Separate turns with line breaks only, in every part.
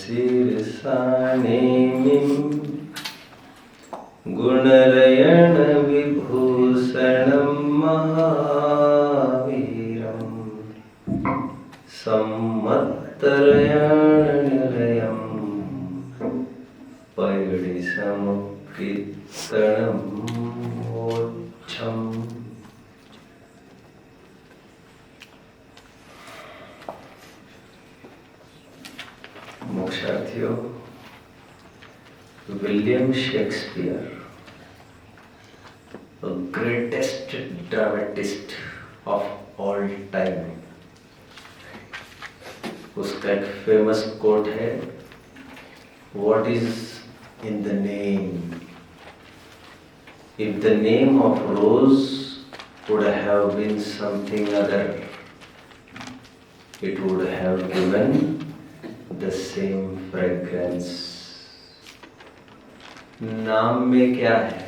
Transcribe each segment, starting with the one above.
शीर्षानेमिं गुणरयण विभूषणं महावीरं सम्मत्तरयणनिलयं पैडिसमुत्कीर्तनं मोक्षम्। मोक्षार्थियों, William Shakespeare, the greatest dramatist of all time, उसका एक फेमस कोट है, What is in the name? If the name of rose would have been something other, it would have given the same fragrance. नाम में क्या है?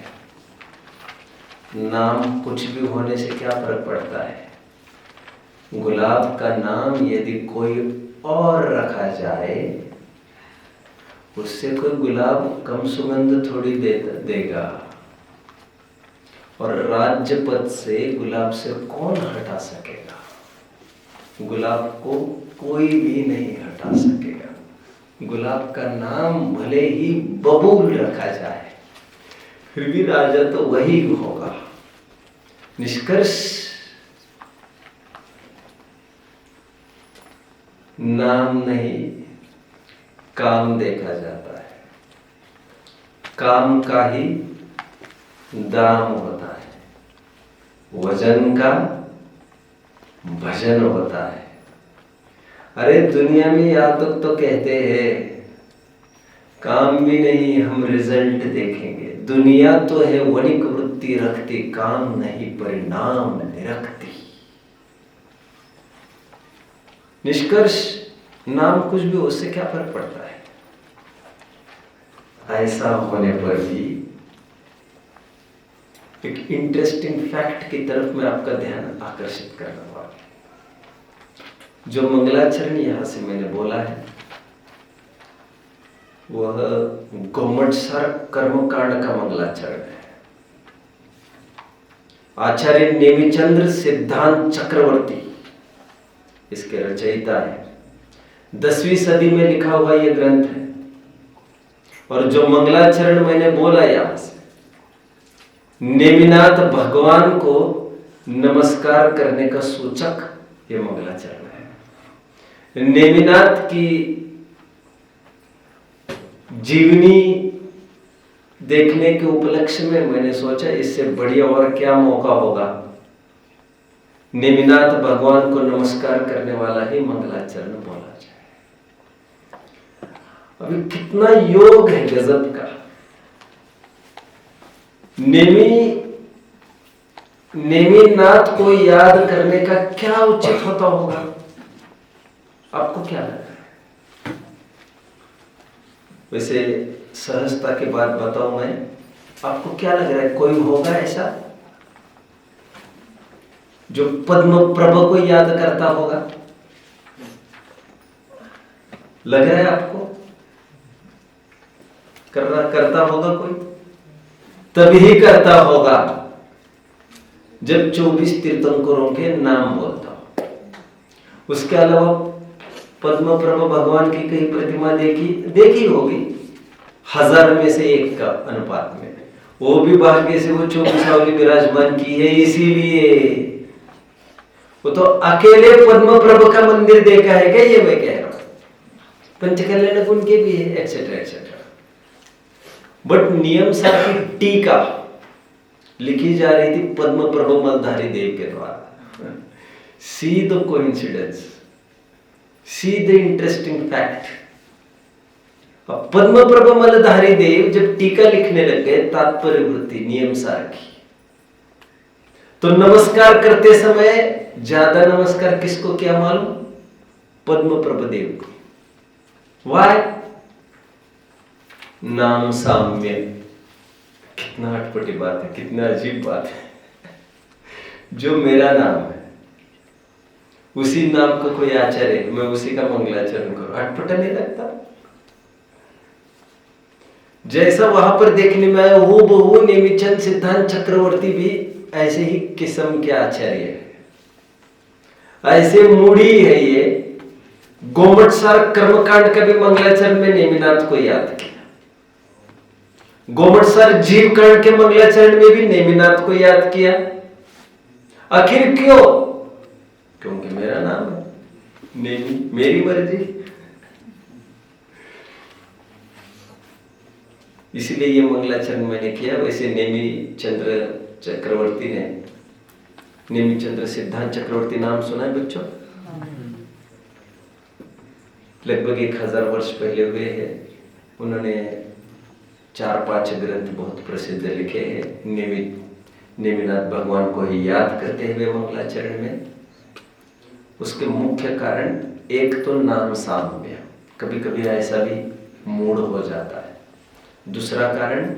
नाम कुछ भी होने से क्या फर्क पड़ता है? गुलाब का नाम यदि कोई और रखा जाए, उससे कोई गुलाब कम सुगंध थोड़ी देगा। और राज्य पद से गुलाब से कौन हटा सकेगा? गुलाब को कोई भी नहीं हटा सकेगा। गुलाब का नाम भले ही बबूल रखा जाए, फिर भी राजा तो वही होगा। निष्कर्ष, नाम नहीं, काम देखा जाता है। काम का ही दाम होता है, वजन का भजन होता है। अरे दुनिया में या तो कहते हैं काम भी नहीं, हम रिजल्ट देखेंगे। दुनिया तो है वणिक वृत्ति रखती, काम नहीं परिणाम निरखती। निष्कर्ष, नाम कुछ भी, उससे क्या फर्क पड़ता है? ऐसा होने पर भी एक इंटरेस्टिंग फैक्ट की तरफ मैं आपका ध्यान आकर्षित कर रहा हूं। जो मंगलाचरण यहां से मैंने बोला है, वह गोमटसर कर्मकांड का मंगलाचरण है। आचार्य नेमिचंद्र सिद्धांत चक्रवर्ती इसके रचयिता है। 10वीं सदी में लिखा हुआ यह ग्रंथ है। और जो मंगलाचरण मैंने बोला यहां से, नेमिनाथ भगवान को नमस्कार करने का सूचक यह मंगलाचरण है। नेमिनाथ की जीवनी देखने के उपलक्ष्य में मैंने सोचा इससे बढ़िया और क्या मौका होगा। नेमिनाथ भगवान को नमस्कार करने वाला ही मंगलाचरण बोला जाए। अभी कितना योग है गजब का। नेमिनाथ को याद करने का क्या उचित होता होगा? आपको क्या लग रहा है? वैसे सहजता के बाद बताऊं मैं, आपको क्या लग रहा है? कोई होगा ऐसा जो पद्म प्रभु को याद करता होगा? लग रहा है आपको? करता होगा कोई? तभी करता होगा जब 24 तीर्थंकरों के नाम बोलता हो। उसके अलावा पद्म प्रभु भगवान की कई प्रतिमा देखी होगी, 1000 में से 1 का अनुपात में। वो भी भाग्य से वो 24 विराजमान की है, इसीलिए वो तो अकेले पद्म प्रभु का मंदिर देखा है क्या? ये मैं कह रहा हूं। पंचकल्याण गुण के भी है, एक्सेट्रा एक्सेट्रा। बट नियम सार की टीका लिखी जा रही थी पद्म प्रभु मलधारी देव के द्वारा। See the coincidence, see the interesting fact. Padma Prabhu Maladhari Dev जब टीका लिखने लग गए तात्पर्य वृत्ति नियम सार की, तो नमस्कार करते समय ज्यादा नमस्कार किसको किया मालूम? पद्म प्रभु देव को। वाई? नाम साम्य। कितना अटपटी बात है, कितना अजीब बात है। जो मेरा नाम है उसी नाम का कोई आचार्य, मैं उसी का मंगलाचरण करूं, अटपटा नहीं लगता? जैसा वहां पर देखने में आया वो बहु नेमिचंद सिद्धांत चक्रवर्ती भी ऐसे ही किस्म के आचार्य है, ऐसे मूढ़ी है ये। गोमटसार कर्मकांड का भी मंगलाचरण में नेमिनाथ को याद किया, गोमटसार जीव कांड के मंगलाचरण में भी नेमिनाथ को याद किया। आखिर क्यों? क्योंकि मेरा नाम है नेमी, मेरी मर्जी। इसलिए ये मंगलाचरण मैंने किया। वैसे नेमी चंद्र चक्रवर्ती ने, नेमी चंद्र सिद्धांत चक्रवर्ती नाम सुना है बच्चों? लगभग 1000 वर्ष पहले हुए हैं। उन्होंने 4-5 ग्रंथ बहुत प्रसिद्ध लिखे हैं नेमिनाथ भगवान को ही याद करते हुए मंगलाचरण में। उसके मुख्य कारण एक तो नाम साम्य, कभी कभी ऐसा भी मूड हो जाता है। दूसरा कारण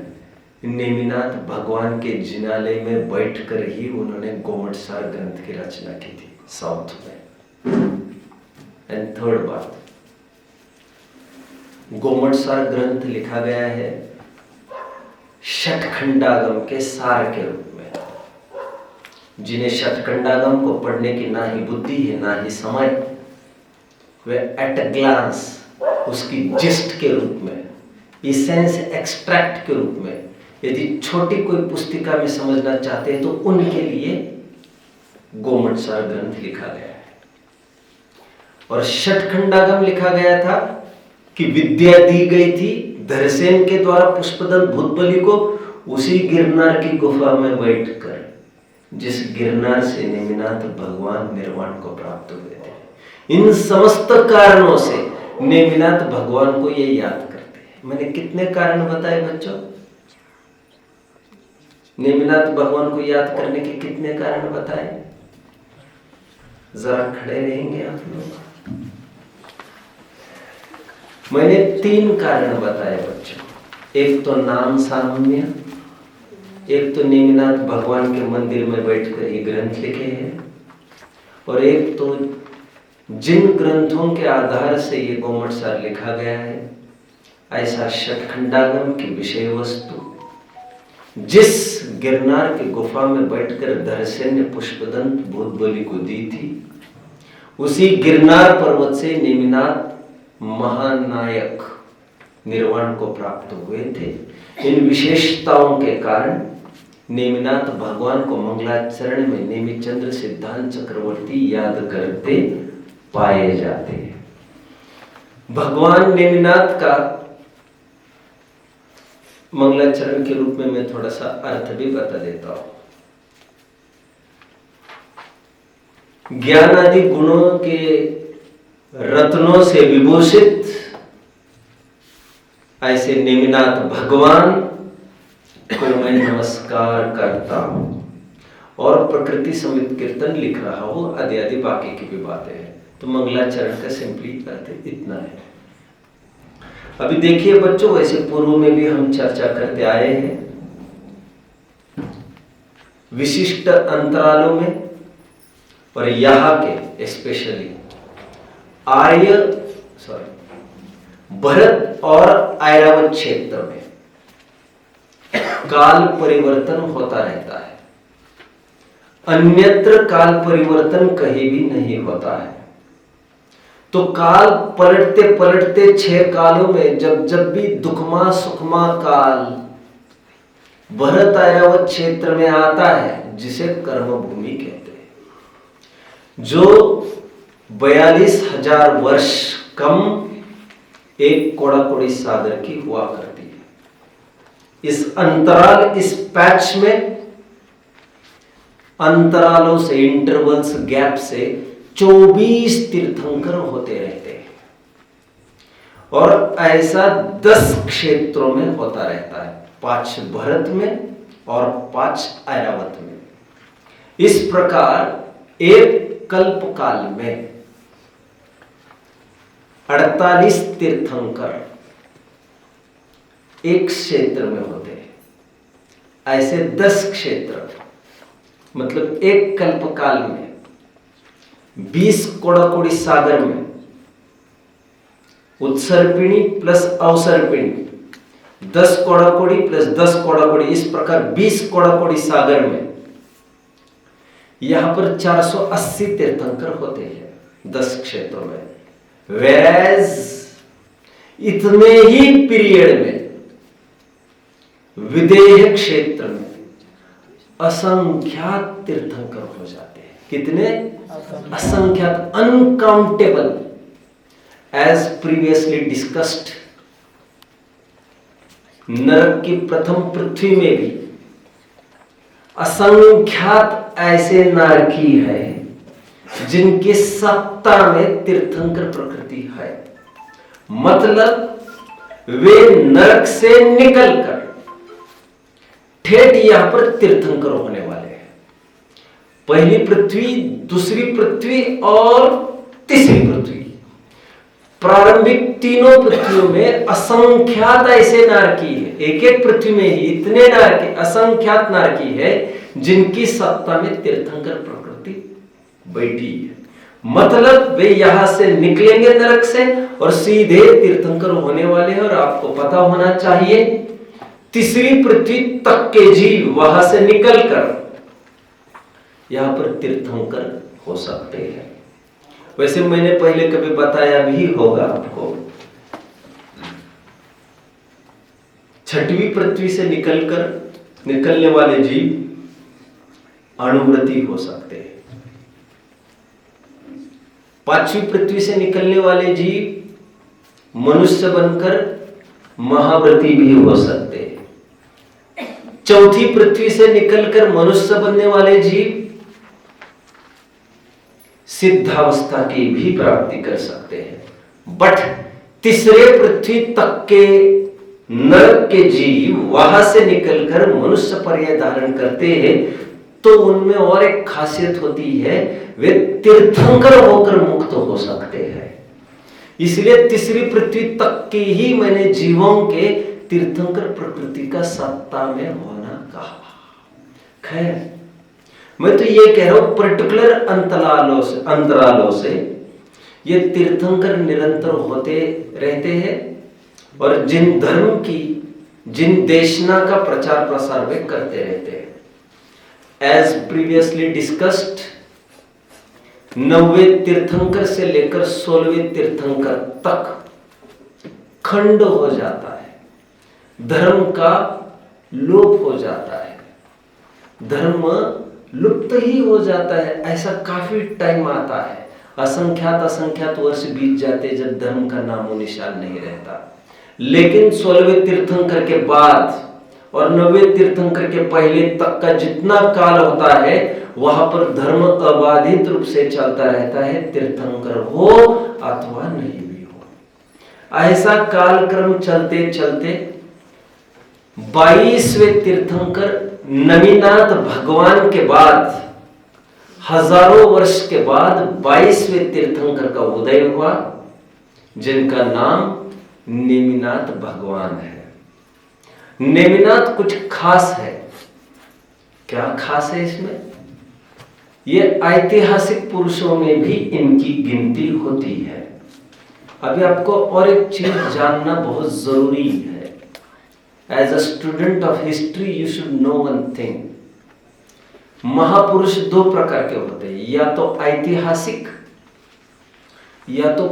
नेमिनाथ भगवान के जिनालय में बैठकर ही उन्होंने गोमटसार ग्रंथ की रचना की थी साउथ में। एंड थर्ड बात, गोमटसार ग्रंथ लिखा गया है षटखंडागम के सार के रूप में। जिन्हें षटखंडागम को पढ़ने की ना ही बुद्धि है ना ही समय, वे एट अ ग्लांस उसकी जिस्ट के रूप में, इसेंस एक्सट्रैक्ट के रूप में, यदि छोटी कोई पुस्तिका में समझना चाहते हैं तो उनके लिए गोमटसार ग्रंथ लिखा गया है। और षटखंडागम लिखा गया था कि विद्या दी गई थी धरसेन के द्वारा पुष्पदंत भूतबली को, उसी गिरनार की गुफा में बैठकर, जिस गिरनार से नेमिनाथ भगवान निर्वाण को प्राप्त हुए थे। इन समस्त कारणों से नेमिनाथ भगवान को ये याद करते हैं। मैंने कितने कारण बताए बच्चों? नेमिनाथ भगवान को याद करने के कितने कारण बताए? जरा खड़े रहेंगे आप लोग। मैंने 3 कारण बताए बच्चों। एक तो नाम साम्य, एक तो नेमिनाथ भगवान के मंदिर में बैठकर ये ग्रंथ लिखे हैं, और एक तो जिन ग्रंथों के आधार से ये गोमटसार लिखा गया है, ऐसा षटखंडागम की विषय वस्तु जिस गिरनार की गुफा में बैठकर धरसेन ने पुष्पदंत भूतबली को दी थी, उसी गिरनार पर्वत से नेमिनाथ महानायक निर्वाण को प्राप्त हुए थे। इन विशेषताओं के कारण नेमिनाथ भगवान को मंगलाचरण में नेमिचंद्र सिद्धांत चक्रवर्ती याद करते पाए जाते हैं। भगवान नेमिनाथ का मंगलाचरण के रूप में मैं थोड़ा सा अर्थ भी बता देता हूं। ज्ञान आदि गुणों के रत्नों से विभूषित ऐसे नेमिनाथ भगवान को मैं नमस्कार करता हूं। और प्रकृति समित कीर्तन लिख रहा हूं, आदि आदि बाकी की भी बातें हैं। तो मंगलाचरण का सिंपली अर्थ इतना है। अभी देखिए बच्चों, वैसे पूर्व में भी हम चर्चा करते आए हैं विशिष्ट अंतरालों में, और यहाँ के स्पेशली भरत और ऐरावत क्षेत्र में काल परिवर्तन होता रहता है। अन्यत्र काल परिवर्तन कहीं भी नहीं होता है। तो काल पलटते पलटते 6 कालों में जब भी दुखमा सुखमा काल भरत ऐरावत क्षेत्र में आता है, जिसे कर्म भूमि कहते हैं, जो 42,000 वर्ष कम एक कोड़ाकोड़ी सागर की हुआ करती है। इस अंतराल, इस पैच में अंतरालों से, इंटरवल्स, गैप से 24 तीर्थंकर होते रहते हैं। और ऐसा 10 क्षेत्रों में होता रहता है, 5 भरत में और 5 ऐरावत में। इस प्रकार एक कल्प काल में 48 तीर्थंकर एक क्षेत्र में होते हैं। ऐसे 10 क्षेत्र, मतलब एक कल्प काल में 20 कोड़ाकोड़ी सागर में उत्सर्पिणी प्लस अवसर्पिणी 10 कौड़ाकोड़ी प्लस 10 कौड़ाकोड़ी, इस प्रकार 20 कौड़ाकोड़ी सागर में यहां पर 480 तीर्थंकर होते हैं 10 क्षेत्रों में। वेराज इतने ही पीरियड में विदेह क्षेत्र में असंख्यात तीर्थंकर हो जाते हैं। कितने? असंख्यात, अनकाउंटेबल। एज प्रीवियसली डिस्कस्ड, नरक की प्रथम पृथ्वी में भी असंख्यात ऐसे नारकी है जिनकी सत्ता में तीर्थंकर प्रकृति है। मतलब वे नरक से निकलकर ठेठ यहां पर तीर्थंकर होने वाले हैं। पहली पृथ्वी, दूसरी पृथ्वी और तीसरी पृथ्वी, प्रारंभिक तीनों पृथ्वियों में असंख्यात ऐसे नारकी है। एक एक पृथ्वी में ही इतने नारकी, असंख्यात नारकी है जिनकी सत्ता में तीर्थंकर प्रकृति बैठी है। मतलब वे यहां से निकलेंगे नरक से और सीधे तीर्थंकर होने वाले हैं। और आपको पता होना चाहिए तीसरी पृथ्वी तक के जीव वहां से निकलकर यहां पर तीर्थंकर हो सकते हैं। वैसे मैंने पहले कभी बताया भी होगा आपको, छठवीं पृथ्वी से निकलने वाले जीव अणुव्रती हो सकते हैं। पांचवी पृथ्वी से निकलने वाले जीव मनुष्य बनकर महाव्रती भी हो सकते हैं। चौथी पृथ्वी से निकलकर मनुष्य बनने वाले जीव सिद्धावस्था की भी प्राप्ति कर सकते हैं। बट तीसरे पृथ्वी तक के नरक के जीव वहां से निकलकर मनुष्य पर्याय धारण करते हैं तो उनमें और एक खासियत होती है, वे तीर्थंकर होकर मुक्त हो सकते हैं। इसलिए तीसरी पृथ्वी तक के ही मैंने जीवों के तीर्थंकर प्रकृति का सत्ता में होना कहा। खैर, मैं तो ये कह रहा हूं पर्टिकुलर अंतरालों से ये तीर्थंकर निरंतर होते रहते हैं और जिन धर्म की, जिन देशना का प्रचार प्रसार वे करते रहते हैं। एज प्रीवियसली डिस्कस्ड, 9वें तीर्थंकर से लेकर 16वें तीर्थंकर तक खंड हो जाता है, धर्म का लोप हो जाता है, धर्म लुप्त ही हो जाता है। ऐसा काफी टाइम आता है, असंख्यात वर्ष बीत जाते जब धर्म का नामो निशान नहीं रहता। लेकिन 16वें तीर्थंकर के बाद और 9वें तीर्थंकर के पहले तक का जितना काल होता है वहां पर धर्म अबाधित रूप से चलता रहता है, तीर्थंकर हो अथवा नहीं भी हो। ऐसा कालक्रम चलते चलते 22वें तीर्थंकर नमीनाथ भगवान के बाद हजारों वर्ष के बाद 22वें तीर्थंकर का उदय हुआ, जिनका नाम नेमिनाथ भगवान है। नेमिनाथ कुछ खास है। क्या खास है इसमें? ये ऐतिहासिक पुरुषों में भी इनकी गिनती होती है। अभी आपको और एक चीज जानना बहुत जरूरी है। As a student of history you should know one thing. महापुरुष दो प्रकार के होते हैं, या तो ऐतिहासिक या तो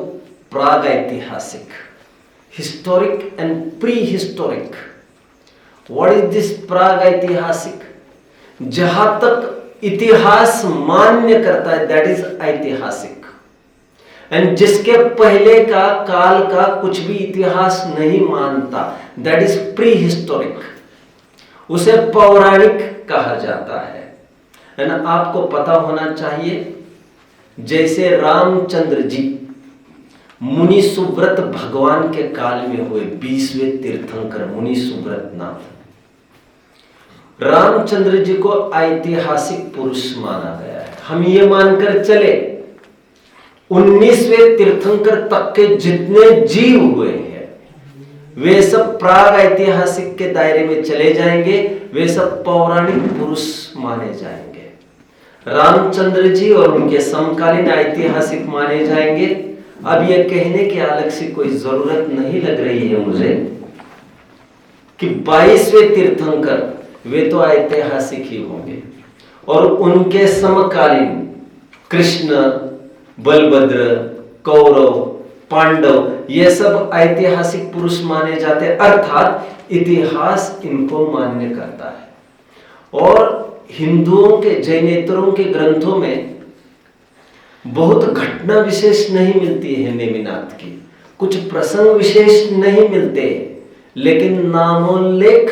प्राग ऐतिहासिक, historic and prehistoric. What is this प्राग ऐतिहासिक? जहां तक इतिहास मान्य करता है दैट इज ऐतिहासिक, एंड जिसके पहले का काल का कुछ भी इतिहास नहीं मानता दैट इज प्री हिस्टोरिक, उसे पौराणिक कहा जाता है। ना आपको पता होना चाहिए, जैसे रामचंद्र जी मुनि सुव्रत भगवान के काल में हुए 20वें तीर्थंकर मुनि सुव्रत नाथ, रामचंद्र जी को ऐतिहासिक पुरुष माना गया है। हम ये मानकर चले 19वें तीर्थंकर तक के जितने जीव हुए हैं वे सब प्राग ऐतिहासिक के दायरे में चले जाएंगे, वे सब पौराणिक पुरुष माने जाएंगे। रामचंद्र जी और उनके समकालीन ऐतिहासिक माने जाएंगे। अब यह कहने की अलग से कोई जरूरत नहीं लग रही है मुझे कि 22वें तीर्थंकर वे तो ऐतिहासिक ही होंगे, और उनके समकालीन कृष्ण, बलभद्र, कौरव, पांडव, ये सब ऐतिहासिक पुरुष माने जाते हैं, अर्थात इतिहास इनको मान्य करता है। और हिंदुओं के, जैनेतरों के ग्रंथों में बहुत घटना विशेष नहीं मिलती है नेमिनाथ की, कुछ प्रसंग विशेष नहीं मिलते, लेकिन नामोल्लेख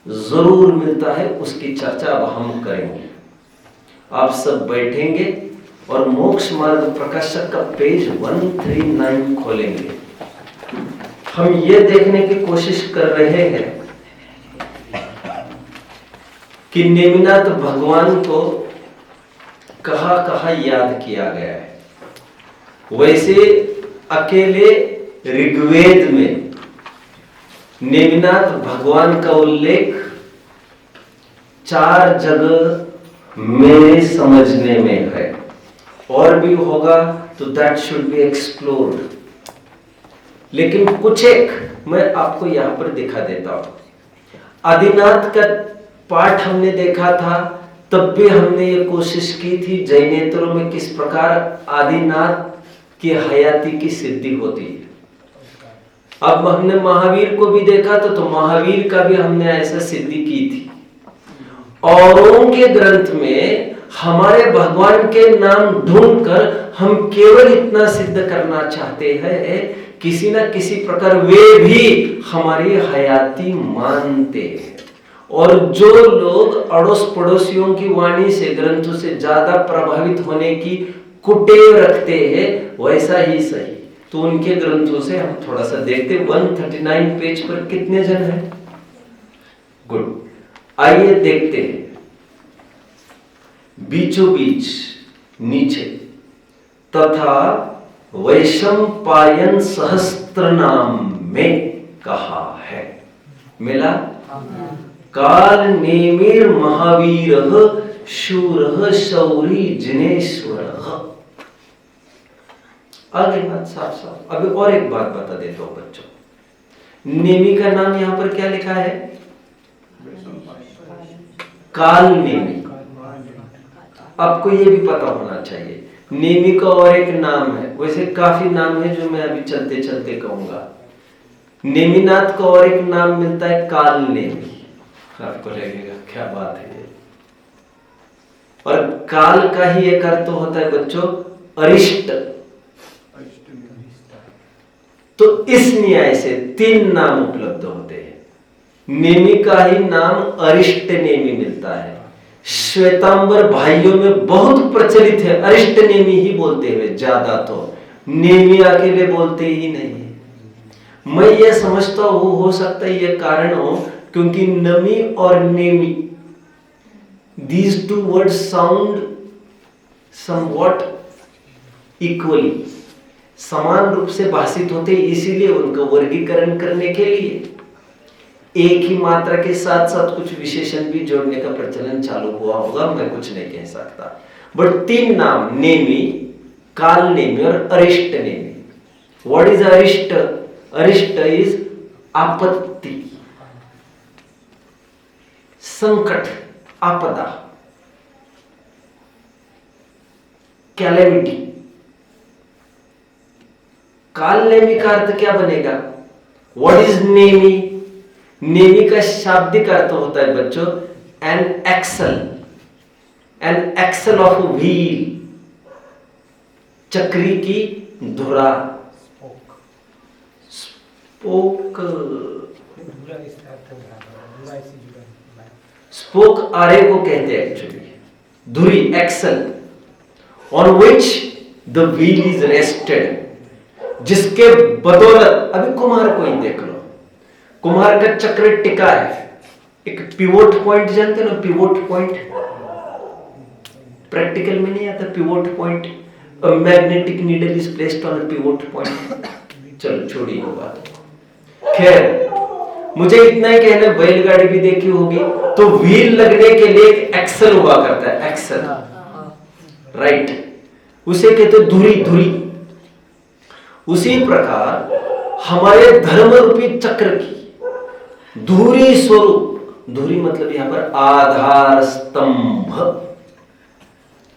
जरूर मिलता है। उसकी चर्चा अब हम करेंगे। आप सब बैठेंगे और मोक्ष मार्ग प्रकाशक का पेज 139 खोलेंगे। हम ये देखने की कोशिश कर रहे हैं कि नेमिनाथ भगवान को कहाँ कहाँ याद किया गया है। वैसे अकेले ऋग्वेद में नेमिनाथ भगवान का उल्लेख 4 जगह मेरे समझने में है, और भी होगा तो दैट शुड बी एक्सप्लोर्ड, लेकिन कुछ एक मैं आपको यहां पर दिखा देता हूं। आदिनाथ का पाठ हमने देखा था, तब भी हमने ये कोशिश की थी जैनेतरों में किस प्रकार आदिनाथ की हयाती की सिद्धि होती है। अब हमने महावीर को भी देखा तो महावीर का भी हमने ऐसा सिद्धि की थी। औरों के ग्रंथ में हमारे भगवान के नाम ढूंढकर हम केवल इतना सिद्ध करना चाहते हैं, किसी ना किसी प्रकार वे भी हमारी हयाती मानते हैं। और जो लोग अड़ोस पड़ोसियों की वाणी से, ग्रंथों से ज्यादा प्रभावित होने की कुटेव रखते हैं, वैसा ही सही, तो उनके ग्रंथों से हम थोड़ा सा देखते। 139 पेज पर कितने जन हैं? गुड, आइए देखते हैं। बीचों बीच नीचे तथा वैशंपायन सहस्त्र नाम में कहा है। मिला? काल नेमिर महावीर शूर शौरी जिनेश्वर। आगे बात साफ साफ। अभी और एक बात बता देता हूं बच्चों। नेमी का नाम यहां पर क्या लिखा है? काल नेमी। आपको ये भी पता होना चाहिए, नेमी का और एक नाम है। वैसे काफी नाम है जो मैं अभी चलते चलते कहूंगा। नेमिनाथ का और एक नाम मिलता है काल नेमी। आपको लगेगा क्या बात है ये। और काल का ही एक अर्थ होता है बच्चों अरिष्ट। तो इस न्याय से 3 नाम उपलब्ध होते हैं। नेमी का ही नाम अरिष्ट नेमी मिलता है। श्वेतांबर भाइयों में बहुत प्रचलित है, अरिष्ट नेमी ही बोलते हुए ज्यादा, तो नेमी अकेले बोलते ही नहीं। मैं ये समझता हूं हो सकता है ये कारण हो क्योंकि नमी और Nemi, these two words sound somewhat equally, समान रूप से भाषित होते, इसीलिए उनका वर्गीकरण करने के लिए एक ही मात्रा के साथ साथ कुछ विशेषण भी जोड़ने का प्रचलन चालू हुआ होगा, मैं कुछ नहीं कह सकता। बट 3 नाम, नेमी, काल नेमी और अरिष्ट नेमी। व्हाट इज अरिष्ट? अरिष्ट इज आपत्ति, संकट, आपदा, कैलेमिटी। काल नेमी का अर्थ क्या बनेगा? What is Nemi? नेमी का शाब्दिक अर्थ होता है बच्चों an axle, an axle of wheel, चक्री की धुरा, स्पोक। स्पोक आरे को कहते हैं एक्चुअली, धुरी, axle, on which the wheel is rested, जिसके बदौलत, अभी कुम्हार को ही देख लो, कुम्हार का चक्र टिका है। एक पिवोट पॉइंट जानते हो ना? पिवोट पॉइंट प्रैक्टिकल में नहीं आता। Pivot point, magnetic needle is placed on a pivot point. चलो छोड़िए वो बात। खैर, मुझे इतना ही कहना, बैलगाड़ी भी देखी होगी तो व्हील लगने के लिए एक एक्सल हुआ करता है, एक्सल, राइट, उसे कहते धुरी, धुरी। उसी प्रकार हमारे धर्म रूपी चक्र की धुरी स्वरूप, धुरी मतलब यहां पर आधार स्तंभ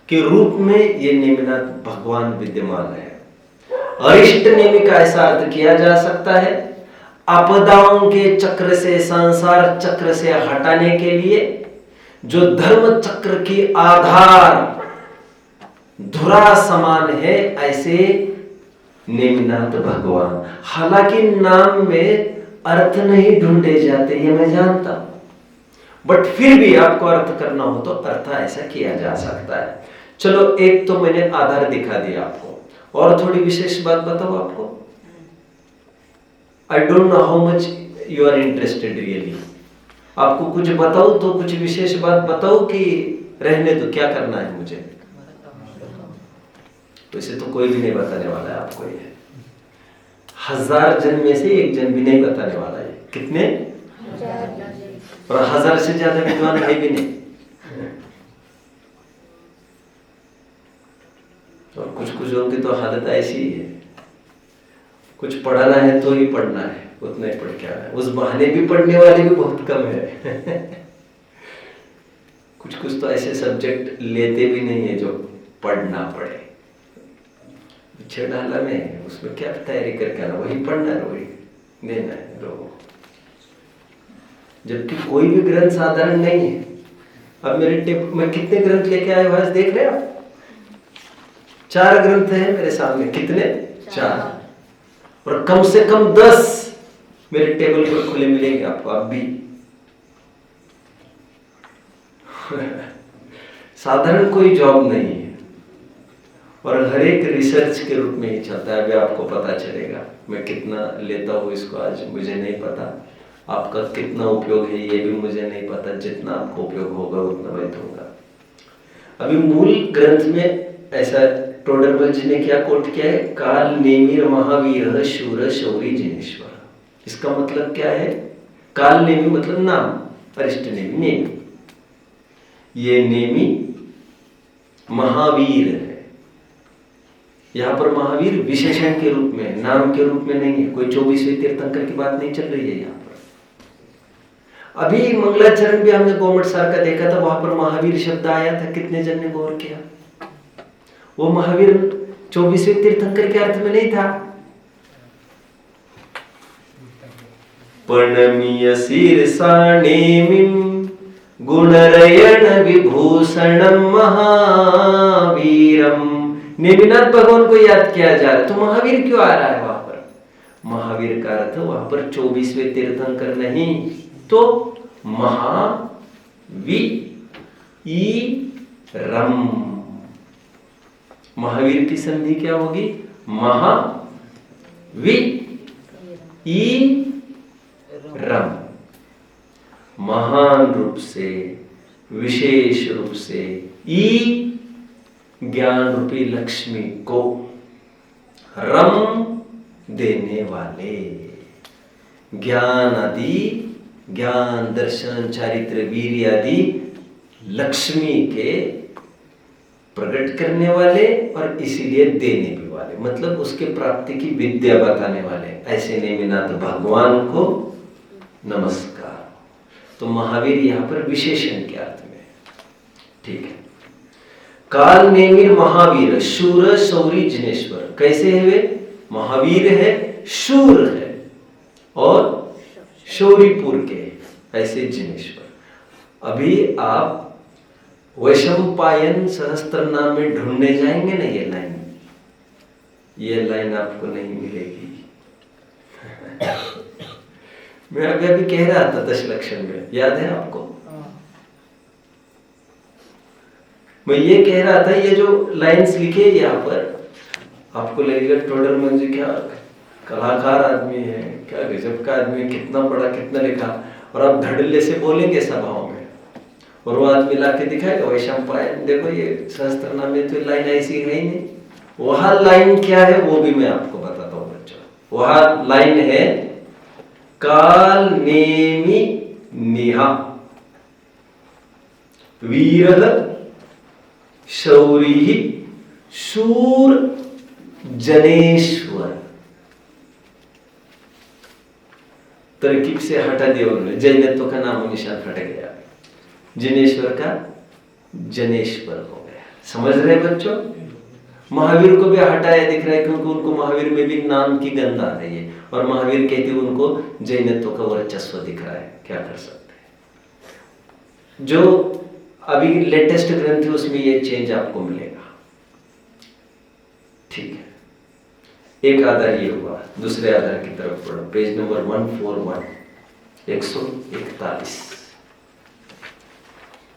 के रूप में ये नेमिनाथ भगवान विद्यमान है। अरिष्ट नेमि का ऐसा अर्थ किया जा सकता है आपदाओं के चक्र से, संसार चक्र से हटाने के लिए जो धर्म चक्र की आधार धुरा समान है, ऐसे नेमिनाथ भगवान। हालांकि नाम में अर्थ नहीं ढूंढे जाते, ये मैं जानता हूं, बट फिर भी आपको अर्थ करना हो तो अर्थ ऐसा किया जा सकता है। चलो, एक तो मैंने आधार दिखा दिया आपको, और थोड़ी विशेष बात बताओ आपको। I don't know how much you are interested really. आपको कुछ बताओ तो कुछ विशेष बात बताओ कि रहने दो, क्या करना है मुझे? वैसे तो कोई भी नहीं बताने वाला है आपको ये। 1000 जन में से एक जन भी नहीं बताने वाला है। कितने? 1000। और 1000 से ज्यादा विद्वान है भी नहीं। और कुछ लोगों की तो हालत ऐसी ही है, कुछ पढ़ाना है तो ही पढ़ना है, उतना ही पढ़ के आना है। उस बहाने भी पढ़ने वाले भी बहुत कम है। कुछ तो ऐसे सब्जेक्ट लेते भी नहीं है जो पढ़ना पड़े। डाला में उसमें क्या तैयारी करके आना, वही पढ़ना है, वही देना है लोगों को, जबकि कोई भी ग्रंथ साधारण नहीं है। अब मेरे टेप में कितने ग्रंथ लेके आए हो आज देख रहे आप? 4 ग्रंथ हैं मेरे सामने। कितने? 4। और कम से कम 10 मेरे टेबल पर खुले मिलेंगे आपको अब भी। साधारण कोई जॉब नहीं है, और हर एक रिसर्च के रूप में ही चलता है। अभी आपको पता चलेगा मैं कितना लेता हूँ इसको, आज मुझे नहीं पता। आपका कितना उपयोग है ये भी मुझे नहीं पता। जितना आपको उपयोग होगा उतना मैं दूंगा। अभी मूल ग्रंथ में ऐसा टोडरमल ने क्या कोट किया है? काल नेमिर महावीर शूर शौरी जिनेश्वर। इसका मतलब क्या है? काल नेमि मतलब नाम, अरिष्ट नेमि नेमि। ये नेमि महावीर है। यहां पर महावीर विशेषण के रूप में, नाम के रूप में नहीं है। कोई 24वें तीर्थंकर की बात नहीं चल रही है यहाँ पर। अभी मंगलाचरण भी हमने गवर्नमेंट सार का देखा था, वहां पर महावीर शब्द आया था। कितने जन ने गौर किया? वो महावीर 24वें तीर्थंकर के अर्थ में नहीं था। पर्णमीय शीर्षा नेमिं गुणरयण विभूषणं महावीरम। नेमिनाथ भगवान को याद किया जा रहा है, तो महावीर क्यों आ रहा है वहां पर? महावीर का अर्थ वहां पर 24वें तीर्थंकर नहीं, तो महावीरम। महावीर की संधि क्या होगी? महावीरम। महान रूप से, विशेष रूप से, ई ज्ञान रूपी लक्ष्मी को रम देने वाले, ज्ञान आदि, ज्ञान दर्शन चारित्र वीर्य आदि लक्ष्मी के प्रकट करने वाले और इसीलिए देने भी वाले, मतलब उसके प्राप्ति की विद्या बताने वाले, ऐसे नेमिनाथ भगवान को नमस्कार। तो महावीर यहां पर विशेषण के अर्थ में, ठीक है। काल नेमिर महावीर शूर शौरी जिनेश्वर। कैसे है वे? महावीर है, शूर है और शौरीपुर के, ऐसे जिनेश्वर। अभी आप वैशंपायन सहस्त्र नाम में ढूंढने जाएंगे ना, ये लाइन आपको नहीं मिलेगी। मैं अभी कह रहा था दशलक्षण में, याद है आपको? मैं ये कह रहा था, ये जो लाइंस लिखे यहाँ पर, आपको लगेगा टोडरमल जी क्या कलाकार आदमी है, क्या गजब का आदमी, कितना पढ़ा कितना लिखा, और आप धड़ल्ले से बोलेंगे सभाओं में, और वो आदमी ला के दिखाएगा वैशंपायन, देखो ये सहस्त्र नाम में तो लाइन ऐसी है ही नहीं। वहां लाइन क्या है वो भी मैं आपको बताता हूँ बच्चों। वहां लाइन है काल नेमि निहा वीर शौरी शूर जनेश्वर। तरकीब से हटा दिया उन्होंने, जैनत्व का नामो निशान हट गया, जिनेश्वर का जनेश्वर हो गया। समझ रहे बच्चों? महावीर को भी हटाया दिख रहा है क्योंकि उनको महावीर में भी नाम की गंध आ रही है, और महावीर कहते हैं उनको जैनत्व का वर्चस्व दिख रहा है। क्या कर सकते हैं? जो अभी लेटेस्ट ग्रंथ है उसमें ये चेंज आपको मिलेगा। ठीक है, एक आधार ये हुआ। दूसरे आधार की तरफ पढ़ो, पेज नंबर 141, 141।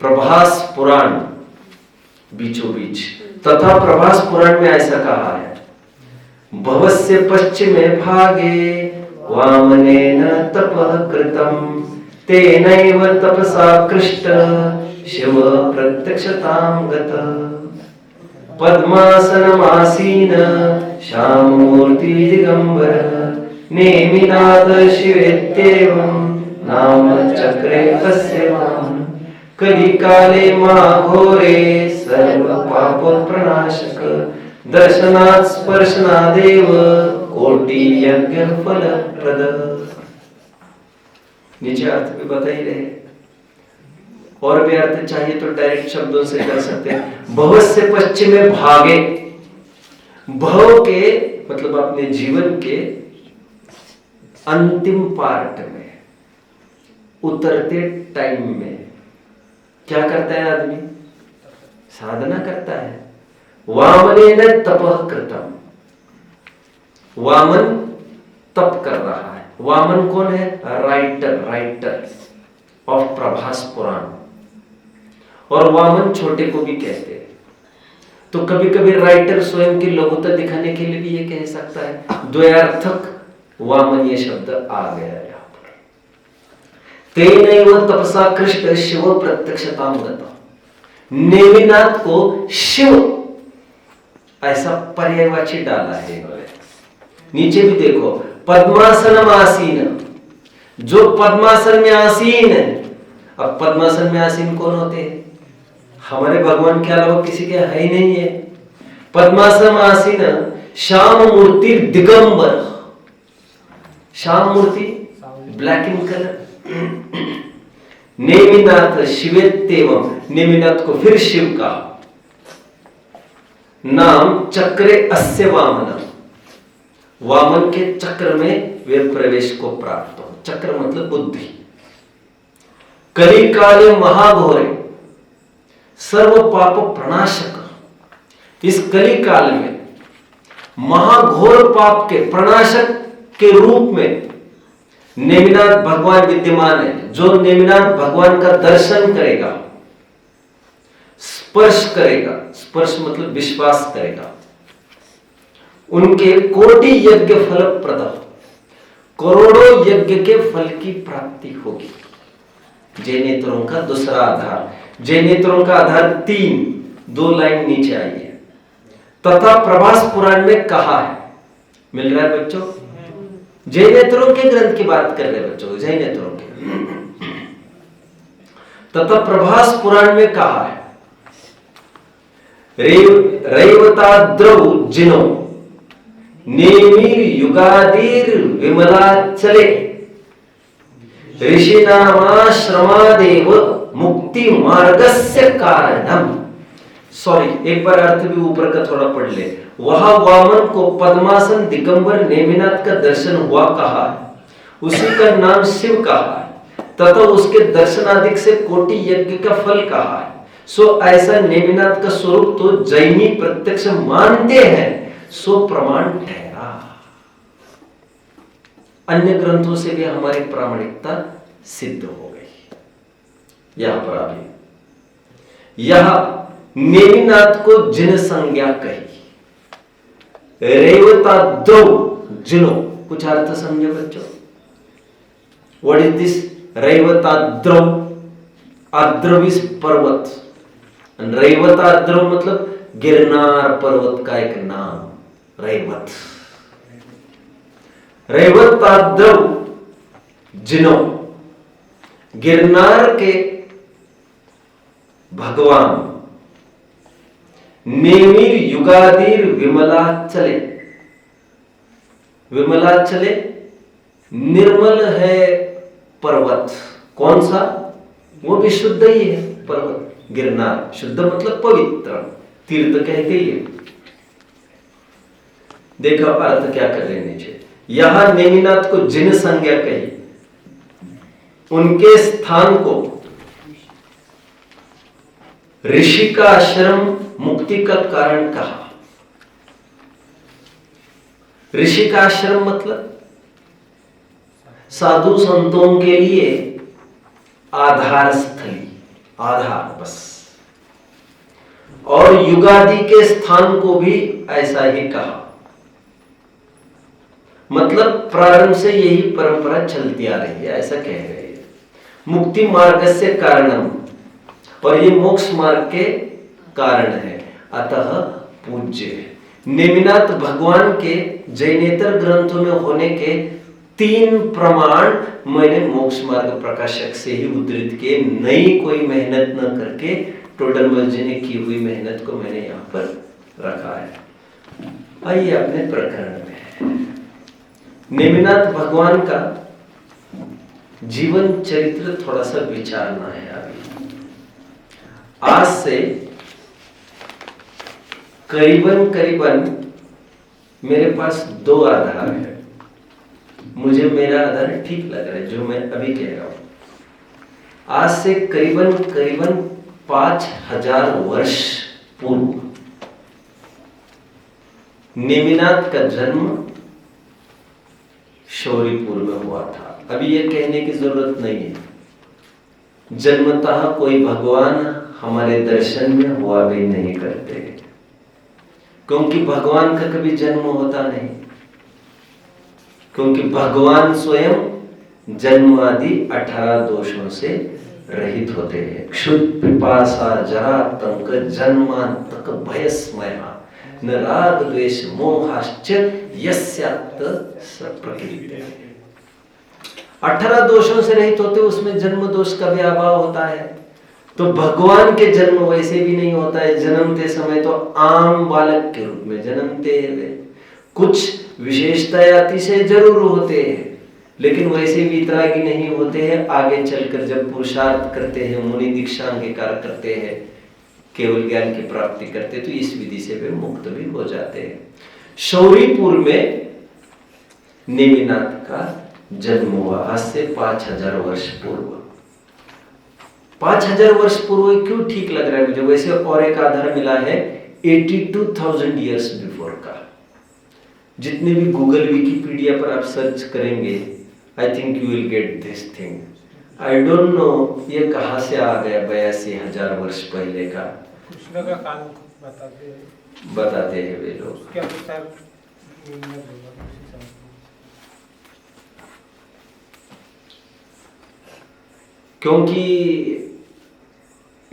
प्रभास पुराण बीचों बीच, तथा प्रभास पुराण में ऐसा कहा है, भवस्य पश्चिमे भागे वामनेन तपः कृतम् तेनैव तपसा कृष्ट शिव प्रत्यक्षतां गतः पद्मासनमासीन श्याममूर्ति दिगंबर नेमिनाथ शिवेत्येवं नाम चक्रे तस्य वामन कलिकाले महाघोरे सर्व पापोत्प्रणाशक दर्शनात् स्पर्शनादेव कोटि यज्ञ फलप्रद। नीचे अर्थ भी बता ही रहे, और भी अर्थ चाहिए तो डायरेक्ट शब्दों से कर सकते हैं। भव से पश्चिमे भागे, भव के मतलब अपने जीवन के अंतिम पार्ट में, उतरते टाइम में क्या करता है आदमी? साधना करता है। वामनेन तपः कृतम्, वामन तप कर रहा है। वामन कौन है? राइटर ऑफ प्रभास पुराण, और वामन छोटे को भी कहते हैं। तो कभी कभी राइटर स्वयं की लघुता दिखाने के लिए भी ये कह सकता है। द्वयार्थक वामन ये शब्द आ गया यहाँ पर। तेनैव तपसा कृष्ण शिव प्रत्यक्षतां गतः, नेमिनाथ को शिव ऐसा पर्यायवाची डाला है इन्होंने। नीचे भी देखो, पद्मासनम आसीन, जो पद्मासन में आसीन है। अब पद्मासन में आसीन कौन होते हैं? हमारे भगवान के अलावा किसी के है ही नहीं है। पद्मासन आसीन श्याम मूर्ति दिगंबर, श्याम मूर्ति ब्लैक इन कलर। नेमिनाथ शिवेत्येवं, नेमिनाथ को फिर शिव का नाम चक्रे अस्य वामन, वामन के चक्र में वे प्रवेश को प्राप्त हो। चक्र मतलब बुद्धि। कलिकाले महाघोरे सर्व पाप प्रणाशक, इस कलिकाल में महाघोर पाप के प्रणाशक के रूप में नेमिनाथ भगवान विद्यमान है। जो नेमिनाथ भगवान का दर्शन करेगा, स्पर्श करेगा, स्पर्श मतलब विश्वास करेगा, उनके कोटि यज्ञ फल प्रद, करोड़ों यज्ञ के फल की प्राप्ति होगी। जैनेतरों का दूसरा आधार, जैनेतरों का आधार 3, 2 लाइन नीचे आई है। तथा प्रभास पुराण में कहा है, मिल रहा है बच्चों? जैनेतरों के ग्रंथ की बात कर रहे हैं बच्चों, जैनेतरों के। तथा प्रभास पुराण में कहा है, रैवताद्रौ जिनो नेमिर युगादिर विमलाचले ऋषिनामाश्रमादेव मुक्ति मार्गस्य कारणम। सॉरी, एक बार अर्थ भी ऊपर का थोड़ा पढ़ ले। वहां वामन को पद्मासन दिगंबर नेमिनाथ का दर्शन हुआ कहा है, उसी का नाम शिव कहा है, तथा उसके दर्शनादिक से कोटि यज्ञ का फल कहा है। सो ऐसा नेमिनाथ का स्वरूप तो जैनी प्रत्यक्ष मानते हैं, सो प्रमाण ठहरा। अन्य ग्रंथों से भी हमारी प्रामाणिकता सिद्ध हो गई। यहां पर अभी यह नेमिनाथ को जिन संज्ञा कही, रेवताद्रौ जिनो, कुछ अर्थ समझे बच्चों? व्हाट इज दिस रेवताद्रौ? आद्रव इज पर्वत, रेवताद्रौ मतलब गिरनार पर्वत का एक नाम, रेवत। रेवताद्रौ जिनो, गिरनार के भगवान, नेमिर युगादिर विमलाचले, विमलाचले निर्मल है पर्वत, कौन सा? वो भी शुद्ध ही है पर्वत, गिरनार। शुद्ध मतलब पवित्र, तीर्थ कहते ही है। देखो अर्थ क्या कर रहे नीचे, यहां नेमिनाथ को जिन संज्ञा कही, उनके स्थान को ऋषि का आश्रम मुक्ति का कारण कहा। ऋषि का आश्रम मतलब साधु संतों के लिए आधार स्थली, आधार बस। और युगादि के स्थान को भी ऐसा ही कहा, मतलब प्रारंभ से यही परंपरा चलती आ रही है, ऐसा कह रहे हैं। मुक्ति मार्ग से कारणम, और ये मोक्ष मार्ग के कारण है, अतः पूज्य है। नेमिनाथ भगवान के जैनेतर ग्रंथों में होने के 3 प्रमाण मैंने मोक्ष मार्ग प्रकाशक से ही उद्धृत किए, नई कोई मेहनत न करके टोडरमल जी ने की हुई मेहनत को मैंने यहां पर रखा है। आइए अपने प्रकरण में, नेमिनाथ भगवान का जीवन चरित्र थोड़ा सा विचारना है। अभी आज से करीबन मेरे पास 2 आधार है। मुझे मेरा आधार ठीक लग रहा है जो मैं अभी कह रहा हूं। आज से करीबन 5000 वर्ष पूर्व नेमिनाथ का जन्म शौरीपुर में हुआ था। अभी ये कहने की जरूरत नहीं है, जन्मतः कोई भगवान हमारे दर्शन में हुआ भी नहीं करते, क्योंकि भगवान का कभी जन्म होता नहीं, क्योंकि भगवान स्वयं जन्म आदि 18 दोषों से रहित होते हैं। क्षुद्र पिपासा जरा तंक जन्मांतक भयस्मया न राग द्वेष मोहाश्च यस्यात् प्रकृति। 18 दोषों से रहित होते, उसमें जन्म दोष का भी अभाव होता है। तो भगवान के जन्म वैसे भी नहीं होता है, जन्मते समय तो आम बालक के रूप में जन्मते हैं। कुछ विशेषताएं अतिशय जरूर होते हैं, लेकिन वैसे वितरागी नहीं होते हैं। आगे चलकर जब पुरुषार्थ करते हैं, मुनि दीक्षा अंगीकार करते हैं, केवल ज्ञान की प्राप्ति करते, तो इस विधि से वे मुक्त भी हो जाते हैं। शौरीपुर में नेमिनाथ का जन्म हुआ, आज से 5000 वर्ष पूर्व। 5000 वर्ष पूर्व क्यों ठीक लग रहा है मुझे? वैसे और एक आधार मिला है 82,000 ईयर्स बिफोर का। जितने भी गूगल विकिपीडिया पर आप सर्च करेंगे, I think you will get this thing. I don't no ये कहां से आ गया 82,000 वर्ष पहले का।
कृष्ण का काल
बताते हैं वे लोग।
क्या अनुसार
क्योंकि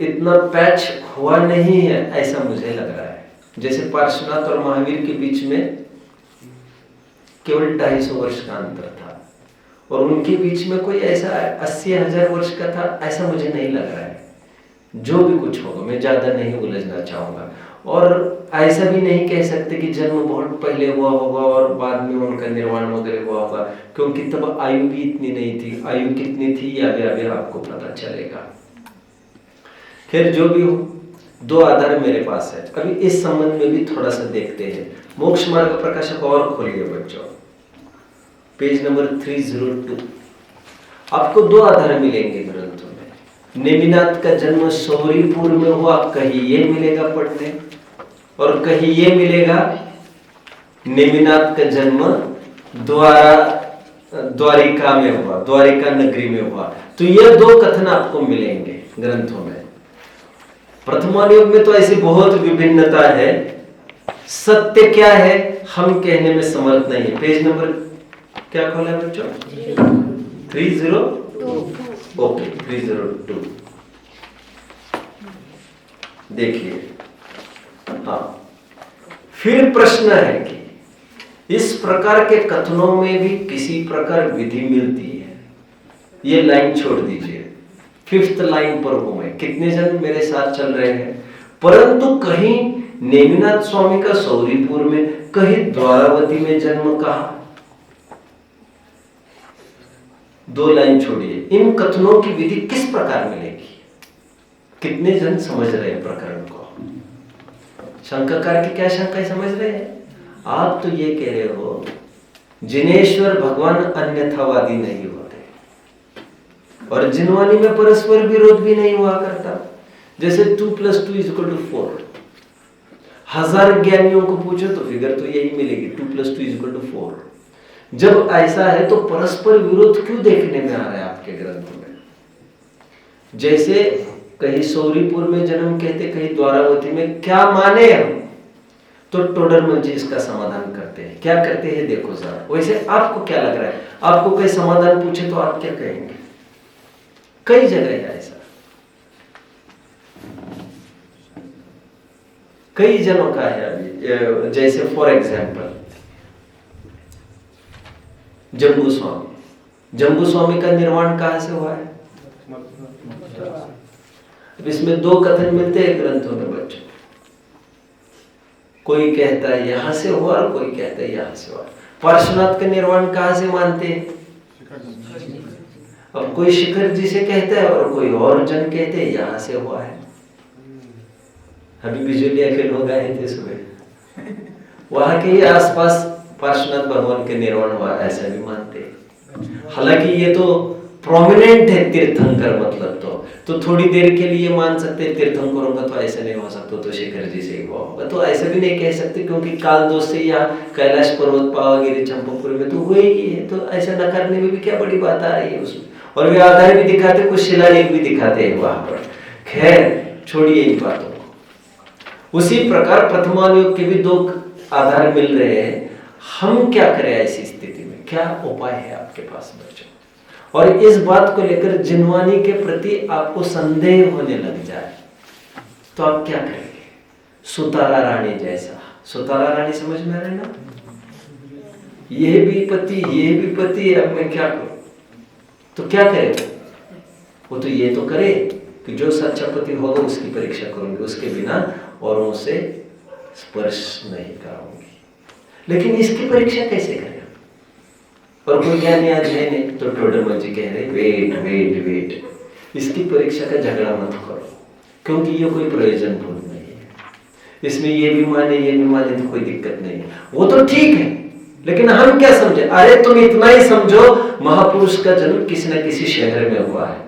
इतना पैच हुआ नहीं है ऐसा मुझे लग रहा है। जैसे पार्श्वनाथ और महावीर के बीच में केवल 250 वर्ष का अंतर था, और उनके बीच में कोई ऐसा 80,000 वर्ष का था, ऐसा मुझे नहीं लग रहा है। जो भी कुछ होगा, मैं ज्यादा नहीं उलझना चाहूंगा। और ऐसा भी नहीं कह सकते कि जन्म बहुत पहले हुआ होगा और बाद में उनका निर्वाण वगैरह हुआ होगा, क्योंकि तब आयु भी इतनी नहीं थी। आयु कितनी थी अभी आपको पता चलेगा। खैर जो भी हो, 2 आधार मेरे पास है। अभी इस संबंध में भी थोड़ा सा देखते हैं। मोक्ष मार्ग प्रकाशक और खोलिए बच्चों, पेज नंबर 302। आपको 2 आधार मिलेंगे ग्रंथों में। नेमिनाथ का जन्म शौरीपुर में हुआ, कहीं ये मिलेगा पढ़ने, और कहीं ये मिलेगा नेमिनाथ का जन्म द्वारिका में हुआ, द्वारिका नगरी में हुआ। तो ये 2 कथन आपको मिलेंगे ग्रंथों में। प्रथमानुयोग में तो ऐसी बहुत विभिन्नता है, सत्य क्या है हम कहने में समर्थ नहीं है। पेज नंबर क्या खोला है बच्चों? 302। ओके 302 देखिए। हाँ, फिर प्रश्न है कि इस प्रकार के कथनों में भी किसी प्रकार विधि मिलती है। ये लाइन छोड़ दीजिए, 5th लाइन पर हूं मैं। कितने जन मेरे साथ चल रहे हैं? परंतु कहीं नेमिनाथ स्वामी का शौरीपुर में, कहीं द्वारावती में जन्म कहा। 2 लाइन छोड़िए, इन कथनों की विधि किस प्रकार मिलेगी? कितने जन समझ रहे हैं प्रकरण को? शंकाकार की क्या शंका समझ रहे हैं? आप तो ये कह रहे हो जिनेश्वर भगवान अन्यथावादी नहीं होते और जिनवानी में परस्पर विरोध भी नहीं हुआ करता। जैसे 2 + 2 = 4, 1000 ज्ञानियों को पूछो तो फिगर तो यही मिलेगी, 2 + 2 = 4। जब ऐसा है तो परस्पर विरोध क्यों देखने में आ रहा है आपके ग्रंथ में? जैसे कहीं सौरीपुर में जन्म कहते, कहीं द्वारावती में, क्या माने हम? तो टोडरमल जी इसका समाधान करते हैं। क्या करते हैं देखो जरा। वैसे आपको क्या लग रहा है? आपको कोई समाधान पूछे तो आप क्या कहेंगे? कई जगह है ऐसा, कई जनों का है अभी। जैसे फॉर एग्जाम्पल जम्बू स्वामी, जम्बू स्वामी का निर्माण कहां से हुआ है? अब इसमें 2 कथन मिलते हैं ग्रंथों में बच्चों। कोई कहता है यहां से हुआ और कोई कहता है यहां से हुआ। पार्श्वनाथ का निर्माण कहां से मानते हैं? अब कोई शिखर जी से कहता है और कोई और जन कहते हैं यहां से हुआ है। अभी बिजुलिया के लोग आए थे सुबह, वहां के ही आसपास पार्श्वनाथ भगवान के निर्माण हुआ ऐसा भी मानते हैं। हालांकि ये तो प्रोमिनेंट है तीर्थंकर मतलब, तो थोड़ी देर के लिए मान सकते हैं तीर्थंकरों का तो ऐसा नहीं हो सकता, तो शेखर जी से ही हुआ होगा। तो ऐसा भी नहीं कह सकते क्योंकि काल दोष से या कैलाश पर्वत पावागिरी चंपापुरी में तो हुए ही है, तो ऐसा न करने में भी क्या बड़ी बात आ रही है उसमें। और वे आधार भी दिखाते, कुछ शिलालेख भी दिखाते हैं वहां पर। खैर छोड़िए इन बातों को। उसी प्रकार प्रथमानुयोग के भी 2 आधार मिल रहे हैं। हम क्या करें ऐसी स्थिति में? क्या उपाय है आपके पास बच्चों? और इस बात को लेकर जिनवानी के प्रति आपको संदेह होने लग जाए तो आप क्या करेंगे? सुतारा रानी जैसा। सुतारा रानी समझ में आ रहा है ना? ये भी पति, ये भी पति, अब मैं क्या करूं? तो क्या करे वो? तो ये तो करे कि जो सच्चा पति होगा उसकी परीक्षा करूंगी, उसके बिना औरों से स्पर्श नहीं कराऊंगी। लेकिन इसकी परीक्षा कैसे करें? और कोई ज्ञानी आज है नहीं, तो टोडरमल जी कह रहे वेट वेट वेट, इसकी परीक्षा का झगड़ा मत करो क्योंकि ये कोई प्रयोजन पूर्ण नहीं है। इसमें ये भी माने तो कोई दिक्कत नहीं है, वो तो ठीक है। लेकिन हम क्या समझे? अरे तुम इतना ही समझो महापुरुष का जन्म किसी न किसी शहर में हुआ है,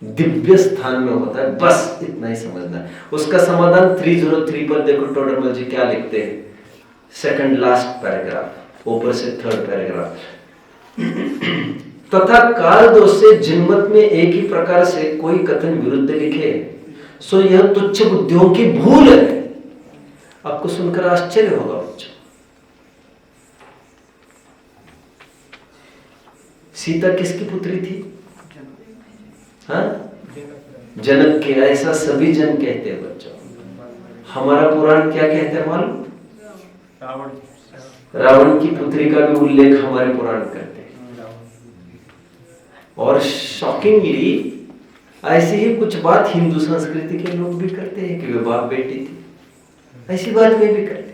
दिव्य स्थान में होता है, बस इतना ही समझना है। उसका समाधान 303 पर देखो टोडरमल जी क्या लिखते हैं, सेकंड लास्ट पैराग्राफ, ऊपर से 3rd पैराग्राफ। तथा काल दोष से जिनमत में एक ही प्रकार से कोई कथन विरुद्ध लिखे सो यह तुच्छ बुद्धियों की भूल है। आपको सुनकर आश्चर्य होगा बच्चों, सीता किसकी पुत्री थी? हाँ, जनक के। ऐसा सभी जन कहते हैं बच्चों। हमारा पुराण क्या कहते हैं मालूम? रावण की पुत्री का भी उल्लेख हमारे पुराण करते हैं। और शॉकिंगली ऐसी ही कुछ बात हिंदू संस्कृति के लोग भी करते हैं कि वे बाप बेटी थी, ऐसी बात वे भी करते हैं।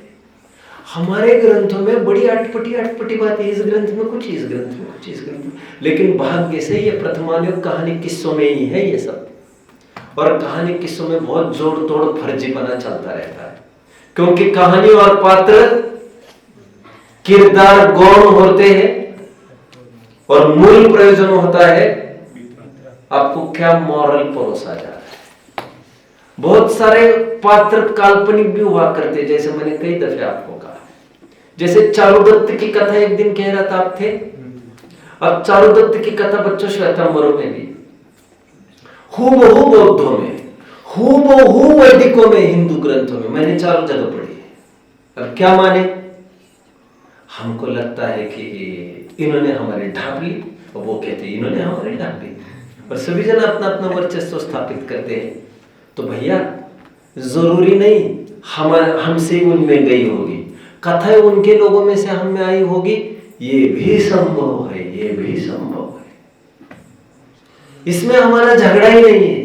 हमारे ग्रंथों में बड़ी अटपटी बातें, इस ग्रंथ में कुछ, इस ग्रंथ में कुछ, इस ग्रंथ में। लेकिन भाग्य से ये प्रथमानुयोग कहानी किस्सों में ही है ये सब। और कहानी किस्सों में बहुत जोड़ तोड़ फर्जीपना चलता रहता है क्योंकि कहानी और पात्र किरदार गौण होते हैं और मूल प्रयोजन होता है आपको क्या मॉरल परोसा जा रहा है। बहुत सारे पात्र काल्पनिक भी हुआ करते, जैसे मैंने कई दफे आपको कहा। जैसे चारुदत्त की कथा एक दिन कह रहा था आप थे। अब चारुदत्त की कथा बच्चों श्वेतांबरों में भी, हूबहू बौद्धों में, हूबहू वैदिकों में, हिंदू ग्रंथों में मैंने चारों जगह पढ़ी है। अब क्या माने? हमको लगता है कि इन्होंने हमारी ढांप ली और वो कहते हैं इन्होंने हमारी ढांप ली, और सभी जन अपना अपना वर्चस्व स्थापित करते हैं। तो भैया जरूरी नहीं हमसे उनमें गई होगी, कथा उनके लोगों में से हम में आई होगी, ये भी संभव है, ये भी संभव है। इसमें हमारा झगड़ा ही नहीं है।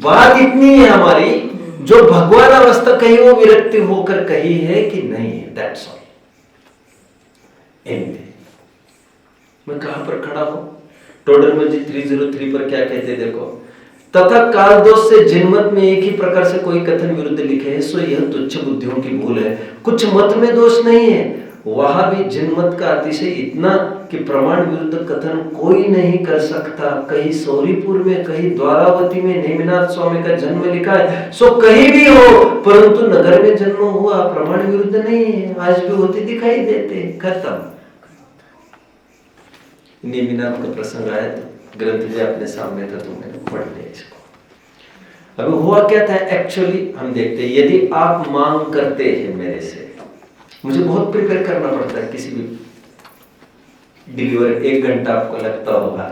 बात इतनी है हमारी, जो भगवान अवस्था कही वो विरक्ति होकर कही है कि नहीं है, दैट्स ऑल। मैं कहां पर खड़ा हूं? टोडरमल जी 303 पर क्या कहते देखो, तथा काल दोष से जिन मत में एक ही प्रकार से कोई कथन विरुद्ध लिखे हैं सो यह तुच्छ बुद्धियों की भूल है। कुछ मत में दोष नहीं है, वहां भी जिन मत का अतिशय इतना कि प्रमाण विरुद्ध कथन कोई नहीं कर सकता। कहीं सौरीपुर में, कहीं द्वारावती में नेमिनाथ स्वामी का जन्म लिखा है, सो कहीं भी हो, परंतु नगर में जन्म हुआ, प्रमाण विरुद्ध नहीं है। आज भी होते दिखाई देते, खत्म। नेमिनाथ का प्रसंग आया तो ग्रंथ भी अपने सामने था, तो मैंने पढ़ लिया इसको। अभी हुआ क्या था एक्चुअली, हम देखते हैं। यदि आप मांग करते हैं मेरे से, मुझे बहुत प्रिपेयर करना पड़ता है किसी भी डिलीवर, 1 घंटा आपको लगता होगा,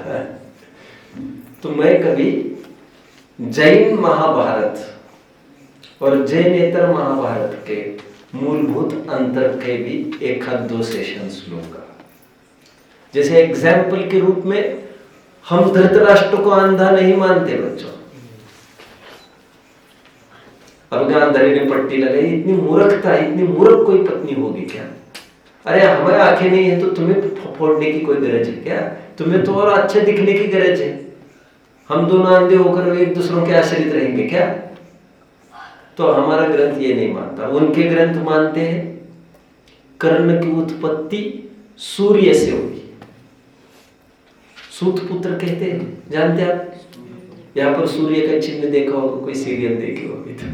तो मैं कभी जैन महाभारत और जैनेतर महाभारत के मूलभूत अंतर के भी 1-2 सेशंस लूंगा। जैसे एग्जाम्पल के रूप में, हम धृतराष्ट्र को अंधा नहीं मानते बच्चों। अब गांधारी ने पट्टी लगाई, इतनी मूर्खता, इतनी मूर्ख कोई पत्नी होगी क्या? अरे हमें आंखें नहीं है तो तुम्हें फोड़ने की कोई गरज है क्या? तुम्हें तो और अच्छे दिखने की गरज है। हम दोनों अंधे होकर एक दूसरों के आश्रित रहेंगे क्या? तो हमारा ग्रंथ ये नहीं मानता। उनके ग्रंथ मानते हैं कर्ण की उत्पत्ति सूर्य से हुई। सूत पुत्र कहते हैं, जानते आप? यहाँ पर सूर्य का चिन्ह देखा होगा, कोई सीरियल देखे होगी तो।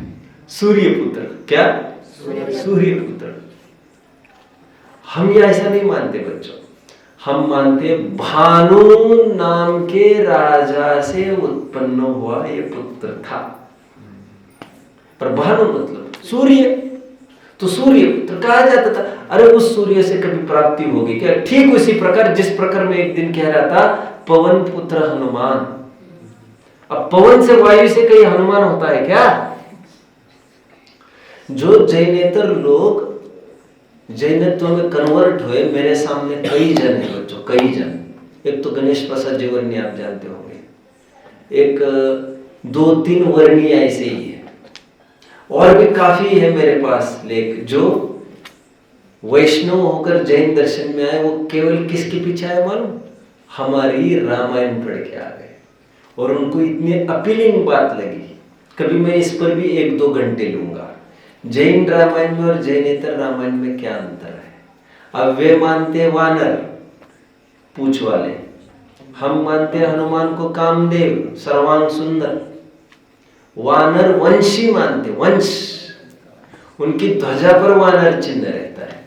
सूर्य पुत्र, क्या? सूर्य पुत्र। हम ये ऐसा नहीं मानते बच्चों, हम मानते भानु नाम के राजा से उत्पन्न हुआ ये पुत्र था। पर भानु मतलब सूर्य, तो सूर्य पुत्र कहा जाता था। अरे उस सूर्य से कभी प्राप्ति होगी क्या? ठीक उसी प्रकार जिस प्रकार में एक दिन कह रहा था पवन पुत्र हनुमान। अब पवन से, वायु से कहीं हनुमान होता है क्या? जो जैनेतर लोग जैनत्व में कन्वर्ट हुए, मेरे सामने कई जन है बच्चों, कई जन। एक तो गणेश प्रसाद जीवनी आप जानते होंगे, एक 2-3 वर्णीय ऐसे ही है, और भी काफी है मेरे पास लेख, जो वैष्णव होकर जैन दर्शन में आए। वो केवल किसके पीछे आए मालूम? हमारी रामायण पढ़ के आ गए, और उनको इतनी अपीलिंग बात लगी। कभी मैं इस पर भी 1-2 घंटे लूंगा। जैन रामायण में और जैनेतर रामायण में क्या अंतर है? अब वे मानते वानर पूछ वाले, हम मानते हनुमान को कामदेव सर्वांग सुंदर। वानर वंशी मानते, वंश, उनकी ध्वजा पर वानर चिन्ह रहता है।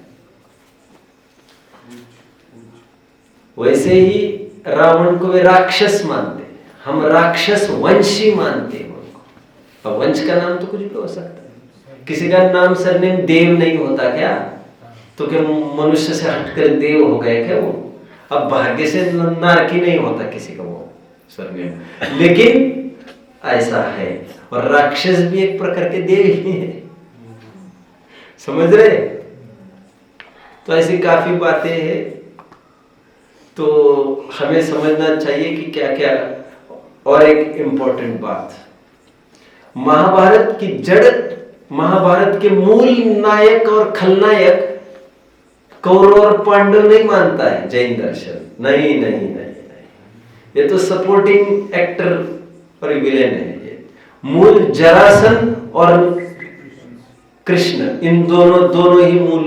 वैसे ही रावण को वे राक्षस मानते, हम राक्षस वंशी मानते हैं उनको। अब वंश का नाम तो कुछ भी हो सकता है। किसी का नाम सरनेम देव नहीं होता क्या? तो क्या मनुष्य से हटकर देव हो गए क्या वो? अब भाग्य से नारकी नहीं होता किसी का वो सरनेम, लेकिन ऐसा है। और राक्षस भी एक प्रकार के देव ही है, समझ रहे? तो ऐसी काफी बातें हैं, तो हमें समझना चाहिए कि क्या क्या। और एक इंपॉर्टेंट बात, महाभारत की जड़, महाभारत के मूल नायक और खलनायक कौरव और पांडव नहीं मानता है जैन दर्शन। नहीं नहीं नहीं नहीं, ये तो सपोर्टिंग एक्टर और विलेन है। ये मूल जरासंध और कृष्ण, इन दोनों ही मूल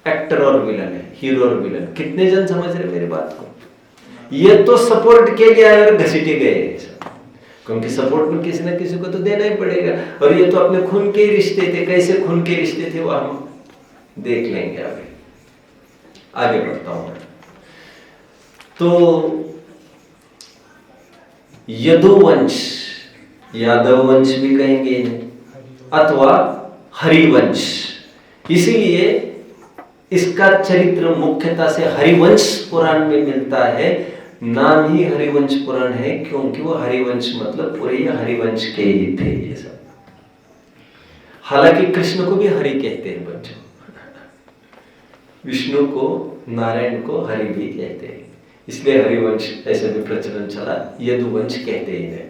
एक्टर और विलन है, हीरो और विलन। कितने जन समझ रहे मेरी बात को? ये तो सपोर्ट के लिए आए और घसीटे गए, क्योंकि सपोर्ट में किसी ना किसी को तो देना ही पड़ेगा। और ये तो अपने खून के रिश्ते थे। कैसे खून के रिश्ते थे वो हम देख लेंगे आगे बढ़ता हूं। तो यदुवंश, यादव वंश भी कहेंगे इन्हें, अथवा हरिवंश। इसीलिए इसका चरित्र मुख्यतः से हरिवंश पुराण में मिलता है। नाम ही हरिवंश पुराण है क्योंकि वो हरिवंश मतलब पूरे हरिवंश के ही थे ये सब। हालांकि कृष्ण को भी हरि कहते हैं बच्चों, विष्णु को, नारायण को हरि भी कहते हैं, इसलिए हरिवंश ऐसे भी प्रचलन चला। यदुवंश कहते हैं।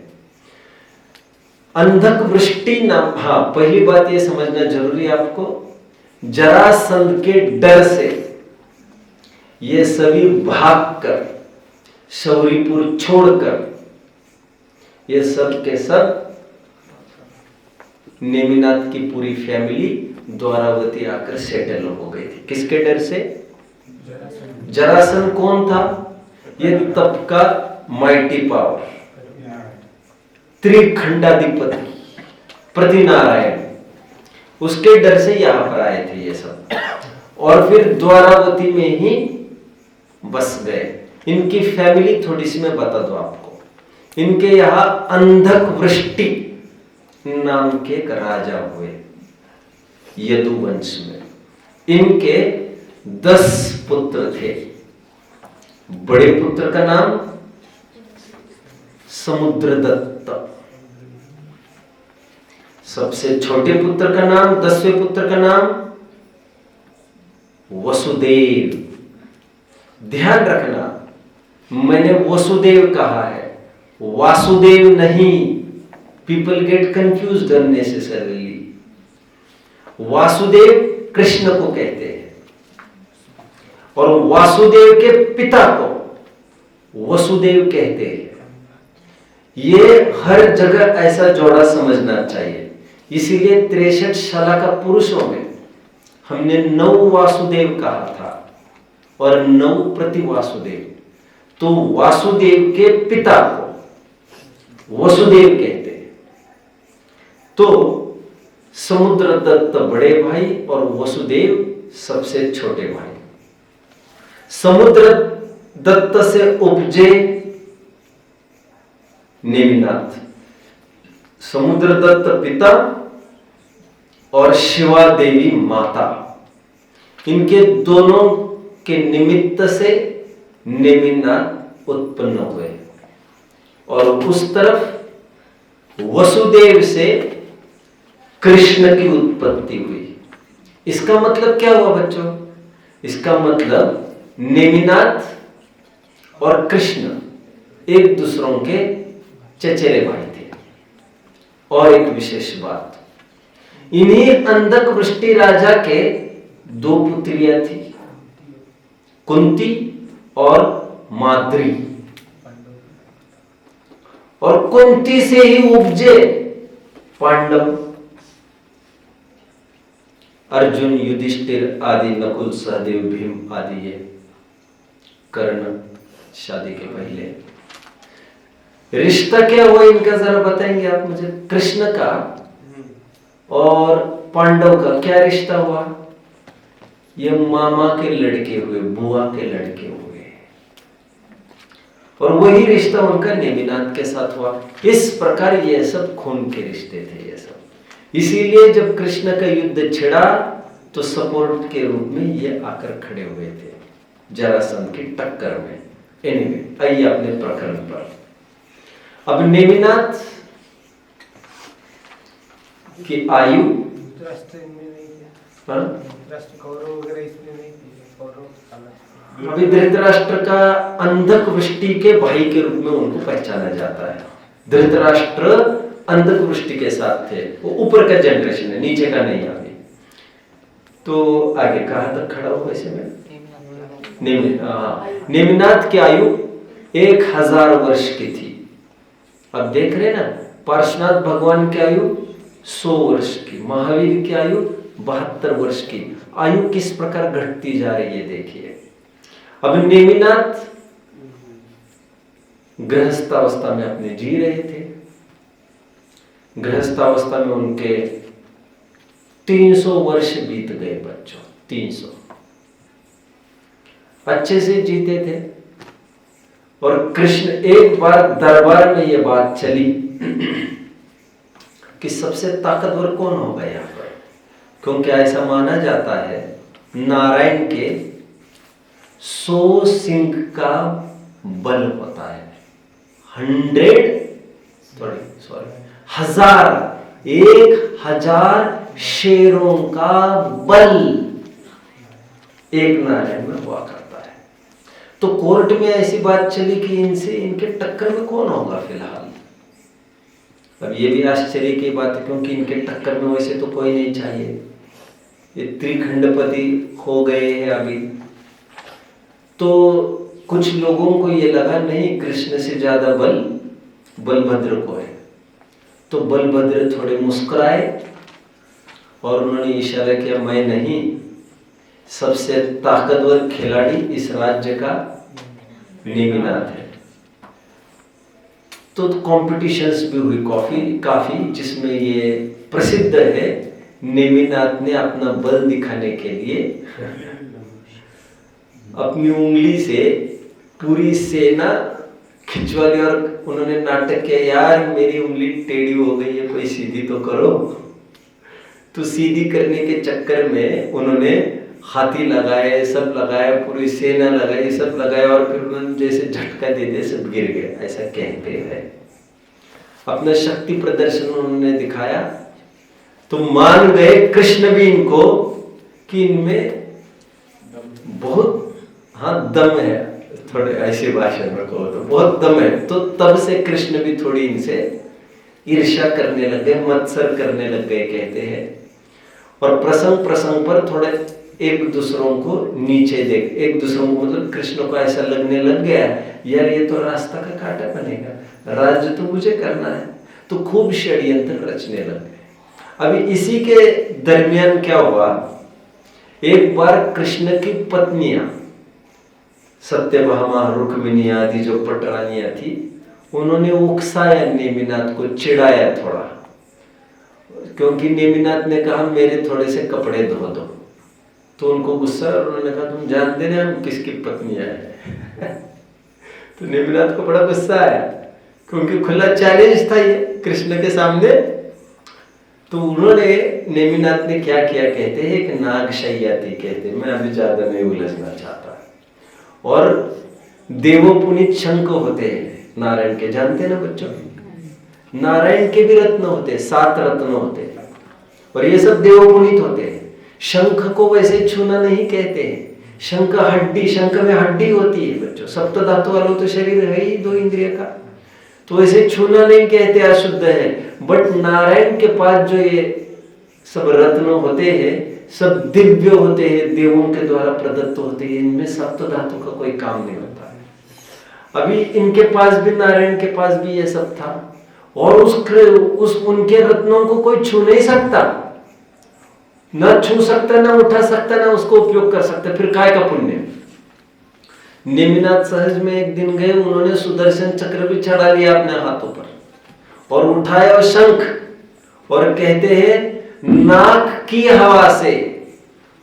अंधक वृष्टि नाम, हाँ पहली बात ये समझना जरूरी है आपको, जरासंध के डर से ये सभी भागकर शौरीपुर छोड़कर ये सब के सब नेमिनाथ की पूरी फैमिली द्वारावती आकर सेटल हो गई थी। किसके डर से? जरासंध कौन था? ये तब का माइटी पावर, त्रिखंडाधिपति प्रतिनारायण, उसके डर से यहां पर आए थे ये सब, और फिर द्वारावती में ही बस गए। इनकी फैमिली थोड़ी सी मैं बता दूं आपको। इनके यहां अंधक वृष्टि नाम के एक राजा हुए यदुवंश में। इनके 10 पुत्र थे। बड़े पुत्र का नाम समुद्रदत्त, सबसे छोटे पुत्र का नाम, 10वें पुत्र का नाम वसुदेव। ध्यान रखना, मैंने वसुदेव कहा है, वासुदेव नहीं। People get confused unnecessarily. Vasudev Krishna को कहते हैं और वासुदेव के पिता को वसुदेव कहते हैं। ये हर जगह ऐसा जोड़ा समझना चाहिए। इसीलिए 63 शाला का पुरुषों में हमने 9 वासुदेव कहा था और 9 प्रति वासुदेव। तो वासुदेव के पिता को वसुदेव कहते हैं। तो समुद्रदत्त बड़े भाई और वसुदेव सबसे छोटे भाई। समुद्रदत्त से उपजे नेमिनाथ। समुद्रदत्त पिता और शिवा देवी माता, इनके दोनों के निमित्त से नेमिनाथ उत्पन्न हुए। और उस तरफ वसुदेव से कृष्ण की उत्पत्ति हुई। इसका मतलब क्या हुआ बच्चों? इसका मतलब नेमिनाथ और कृष्ण एक दूसरों के चचेरे भाई थे। और एक विशेष बात, इन्हीं अंधक वृष्टि राजा के 2 पुत्रियां थी, कुंती और माद्री। और कुंती से ही उपजे पांडव, अर्जुन, युधिष्ठिर आदि, नकुल, सहदेव, भीम आदि। ये कर्ण शादी के पहले रिश्ता क्या हुआ इनका जरा बताएंगे आप मुझे? कृष्ण का और पांडव का क्या रिश्ता हुआ? ये मामा के लड़के हुए, बुआ के लड़के हुए, और वही रिश्ता उनका नेमिनाथ के साथ हुआ। इस प्रकार ये सब खून के रिश्ते थे ये सब। इसीलिए जब कृष्ण का युद्ध छिड़ा तो सपोर्ट के रूप में ये आकर खड़े हुए थे जरासंध की टक्कर में। एनीवे, आइए अपने प्रकरण पर। अब नेमिनाथ की आयु अभी धृतराष्ट्र का अंधक वृष्टि के भाई के रूप में उनको पहचाना जाता है। धृतराष्ट्र अंधक वृष्टि के साथ थे, वो ऊपर का जनरेशन है, नीचे का नहीं। अभी तो आगे कहां तक खड़ा हुआ इसे में? नेमिनाथ की आयु 1000 वर्ष की थी। अब देख रहे ना, पार्श्वनाथ भगवान की आयु 100 वर्ष की, महावीर की आयु 72 वर्ष की। आयु किस प्रकार घटती जा रही है देखिए। अब नेमिनाथ गृहस्थावस्था में अपने जी रहे थे। गृहस्थावस्था में उनके 300 वर्ष बीत गए बच्चों, 300। अच्छे से जीते थे। और कृष्ण, एक बार दरबार में यह बात चली कि सबसे ताकतवर कौन होगा यहाँ पर, क्योंकि ऐसा माना जाता है नारायण के 100 सिंह का बल होता है। 1000 शेरों का बल एक नारायण में हुआ करता है। तो कोर्ट में ऐसी बात चली कि इनसे, इनके टक्कर में कौन होगा फिलहाल। अब ये भी आश्चर्य की बात है, क्योंकि इनके टक्कर में वैसे तो कोई नहीं चाहिए। ये त्रिखंडपति हो गए हैं अभी, तो कुछ लोगों को ये लगा नहीं, कृष्ण से ज्यादा बल बलभद्र को है। तो बलभद्र थोड़े मुस्कुराए और उन्होंने इशारा किया, मैं नहीं, सबसे ताकतवर खिलाड़ी इस राज्य का नेमिनाथ है। तो कंपटीशंस भी हुई काफी, जिसमें ये प्रसिद्ध है, नेमिनाथ ने अपना बल दिखाने के लिए अपनी उंगली से पूरी सेना खिंचवा ली और उन्होंने नाटक किया, यार मेरी उंगली टेढ़ी हो गई है, कोई सीधी तो करो। तो सीधी करने के चक्कर में उन्होंने हाथी लगाए, सब लगाए, पूरी सेना लगाई, सब लगाए, और फिर उन्होंने जैसे झटका देते सब गिर गए, ऐसा कहते हैं। अपना शक्ति प्रदर्शन उन्होंने दिखाया। तो मान गए कृष्ण भी इनको कि इनमें बहुत दम है, थोड़े ऐसे भाषा में कहो तो बहुत दम है। तो तब से कृष्ण भी थोड़ी इनसे ईर्ष्या करने लग गए, मत्सर करने लग गए कहते हैं। और प्रसंग प्रसंग पर थोड़े एक दूसरों को नीचे देख, एक दूसरों को मतलब कृष्ण को ऐसा लगने लग गया, यार ये तो रास्ता का कांटा बनेगा, राज्य तो मुझे करना है। तो खूब षड्यंत्र रचने लग गए। अभी इसी के दरमियान क्या हुआ, एक बार कृष्ण की पत्नियां सत्यभामा, रुक्मिणी आदि जो पटरानियां थी, उन्होंने उकसाया नेमिनाथ को, चिढ़ाया थोड़ा, क्योंकि नेमिनाथ ने कहा मेरे थोड़े से कपड़े धो दो। तो उनको गुस्सा, और उन्होंने कहा तुम जानते ना हम किसकी पत्नियां हैं। तो नेमिनाथ को बड़ा गुस्सा आया, क्योंकि खुला चैलेंज था ये कृष्ण के सामने। तो उन्होंने, नेमिनाथ ने क्या किया कहते हैं, एक नागशैया थी कहते हैं, मैं अभी ज्यादा नहीं उलझना चाहता। और देवोपुनीत शंख होते हैं नारायण के, जानते हैं ना बच्चों, नारायण के भी रत्न होते हैं, 7 रत्न होते हैं, और ये सब देवोपुनीत होते हैं। शंख को वैसे छूना नहीं कहते हैं, शंख हड्डी, शंख में हड्डी होती है बच्चों, सप्त धातु वालों तो शरीर है ही 2 इंद्रिय का, तो वैसे छूना नहीं कहते, अशुद्ध है। बट नारायण के पास जो ये सब रत्न होते हैं, सब दिव्य होते हैं, देवों के द्वारा प्रदत्त होते हैं, इनमें सप्त धातु का कोई काम नहीं होता है। अभी इनके पास भी, नारायण के पास भी ये सब था, और उनके रत्नों को कोई छू नहीं सकता, ना छू सकता, ना उठा सकता, ना उसको उपयोग कर सकता, फिर काय का पुण्य। नेमिनाथ सहज में एक दिन गए, उन्होंने सुदर्शन चक्र भी चढ़ा लिया अपने हाथों पर, और उठाया शंख, और कहते हैं नाक की हवा से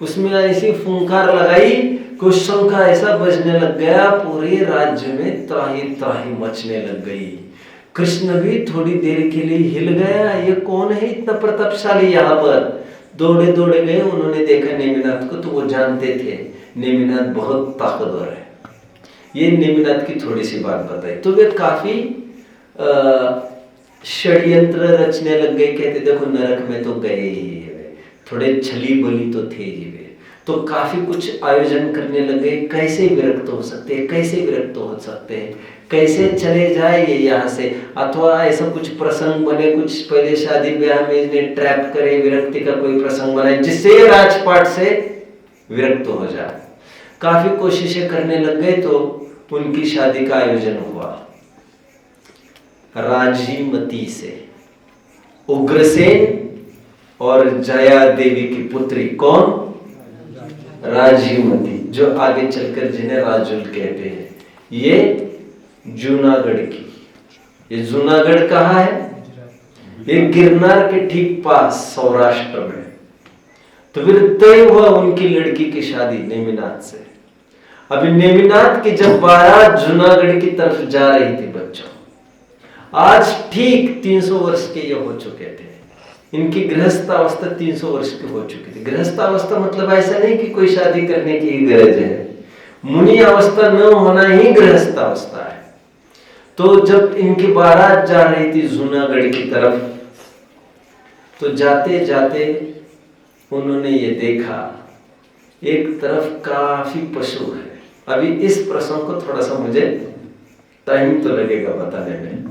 उसमें ऐसी फुंकार लगाई कि उस शंख ऐसा बजने लग गया, पूरे राज्य में त्राही त्राही मचने लग गई। कृष्ण भी थोड़ी देर के लिए हिल गया, ये कौन है इतना प्रतापशाली यहाँ पर। दौड़े दौड़े गए, उन्होंने देखा नेमिनाथ को, तो वो जानते थे नेमिनाथ बहुत ताकतवर है। ये नेमिनाथ की थोड़ी सी बात बताई, तो वे काफी षड्यंत्र रचने लग गए। कहते देखो नरक में तो गए ही, थोड़े छली बली तो थे ही वे, तो काफी कुछ आयोजन करने लग गए, कैसे विरक्त हो सकते हैं, कैसे विरक्त हो सकते हैं, कैसे चले जाए ये यहाँ से, अथवा ऐसा कुछ प्रसंग बने, कुछ पहले शादी ब्याह में इन्हें ट्रैप करे, विरक्ति का कोई प्रसंग बनाए जिससे ये राजपाट से विरक्त हो जाए। काफी कोशिशें करने लग गए, तो उनकी शादी का आयोजन हुआ राजीमती से, उग्रसेन और जया देवी की पुत्री, कौन, राजीमती, जो आगे चलकर जिन्हें राजुल कहते हैं। ये जूनागढ़ की, ये जूनागढ़ कहाँ है, ये गिरनार के ठीक पास सौराष्ट्र में। तो फिर तय हुआ उनकी लड़की की शादी नेमिनाथ से। अभी नेमिनाथ की जब बारात जूनागढ़ की तरफ जा रही थी बच्चों, आज ठीक 300 वर्ष के ये हो चुके थे। इनकी गृहस्थावस्था 300 वर्ष की हो चुकी थी। गृहस्थावस्था मतलब ऐसा नहीं कि कोई शादी करने की गरज है, मुनि अवस्था न होना ही गृहस्थावस्था है। तो जब इनकी बारात जा रही थी जूनागढ़ की तरफ, तो जाते जाते उन्होंने ये देखा, एक तरफ काफी पशु है। अभी इस प्रसंग को थोड़ा सा मुझे टाइम तो लगेगा बताने में,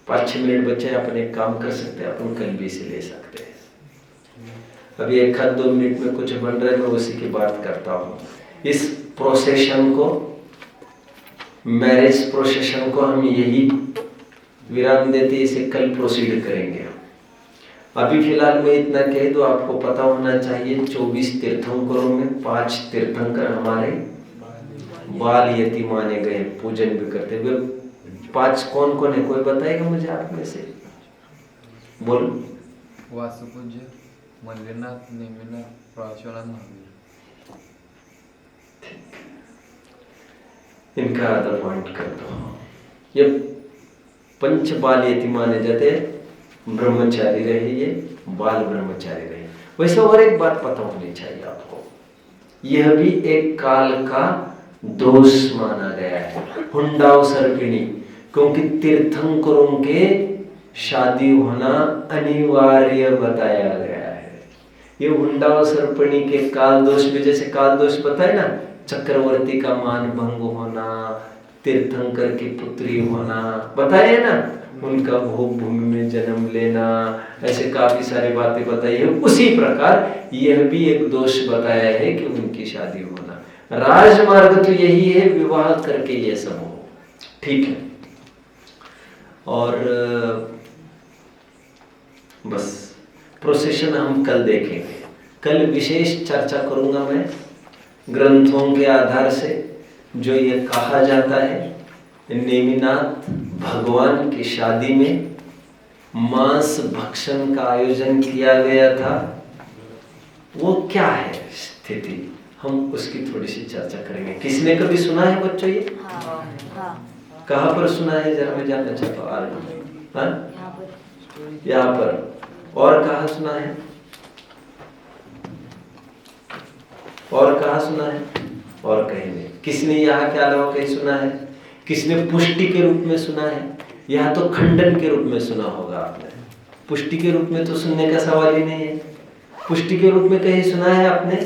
5-6 मिनट बच्चे अपन एक काम कर सकते हैं, अपन कल भी इसे ले सकते हैं। अभी 1-2 मिनट में कुछ बन रहा है, मैं उसी की बात करता हूँ। इस प्रोसेशन को, मैरिज प्रोसेशन को हम यही विराम देते, इसे कल प्रोसीड करेंगे। अभी फिलहाल मैं इतना कह दूं, आपको पता होना चाहिए 24 तीर्थंकरों में 5 तीर्थंकर हमारे बाल यति माने गए, पूजन भी करते हुए। 5 कौन कौन है, कोई बताएगा मुझे आप में से? बोलो।
वासुपूज्य, मल्लिनाथ, नेमिनाथ, प्राचुर्य, महावीर।
इनका आधा पॉइंट कर दो। ये 5 बाल यति माने जाते, ब्रह्मचारी रहे, ये बाल ब्रह्मचारी रहे। वैसे और एक बात पता होनी चाहिए आपको, यह भी एक काल का दोष माना गया है, हुंडाव सर्पिणी, क्योंकि तीर्थंकरों के शादी होना अनिवार्य बताया गया है। ये हुंडाव सर्पिणी के काल दोष में, जैसे काल दोष पता है ना, चक्रवर्ती का मान भंग होना, तीर्थंकर की पुत्री होना, बताया ना, उनका भोग भूमि में जन्म लेना, ऐसे काफी सारी बातें बताई है। उसी प्रकार यह भी एक दोष बताया है कि उनकी शादी होना। राजमार्ग तो यही है, विवाह करके ये सब हो, ठीक है। और बस प्रोसेशन हम कल देखेंगे। कल विशेष चर्चा करूंगा मैं ग्रंथों के आधार से, जो ये कहा जाता है नेमिनाथ भगवान की शादी में मांस भक्षण का आयोजन किया गया था, वो क्या है स्थिति, हम उसकी थोड़ी सी चर्चा करेंगे। किसने कभी सुना है बच्चों ये? कहाँ पर सुना है, जरा मैं जानना चाहता हूँ। यहाँ पर। और कहाँ सुना है? और कहाँ सुना है? और कहीं नहीं। किसने यहाँ के अलावा कहीं सुना है? किसने पुष्टि के रूप में सुना है? यहाँ तो खंडन के रूप में सुना होगा आपने, पुष्टि के रूप में तो सुनने का सवाल ही नहीं है। पुष्टि के रूप में कहीं सुना है आपने?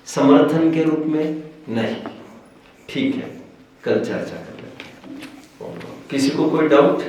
समर्थन के रूप में नहीं। ठीक है, कल चर्चा कर लेंगे। किसी को कोई डाउट?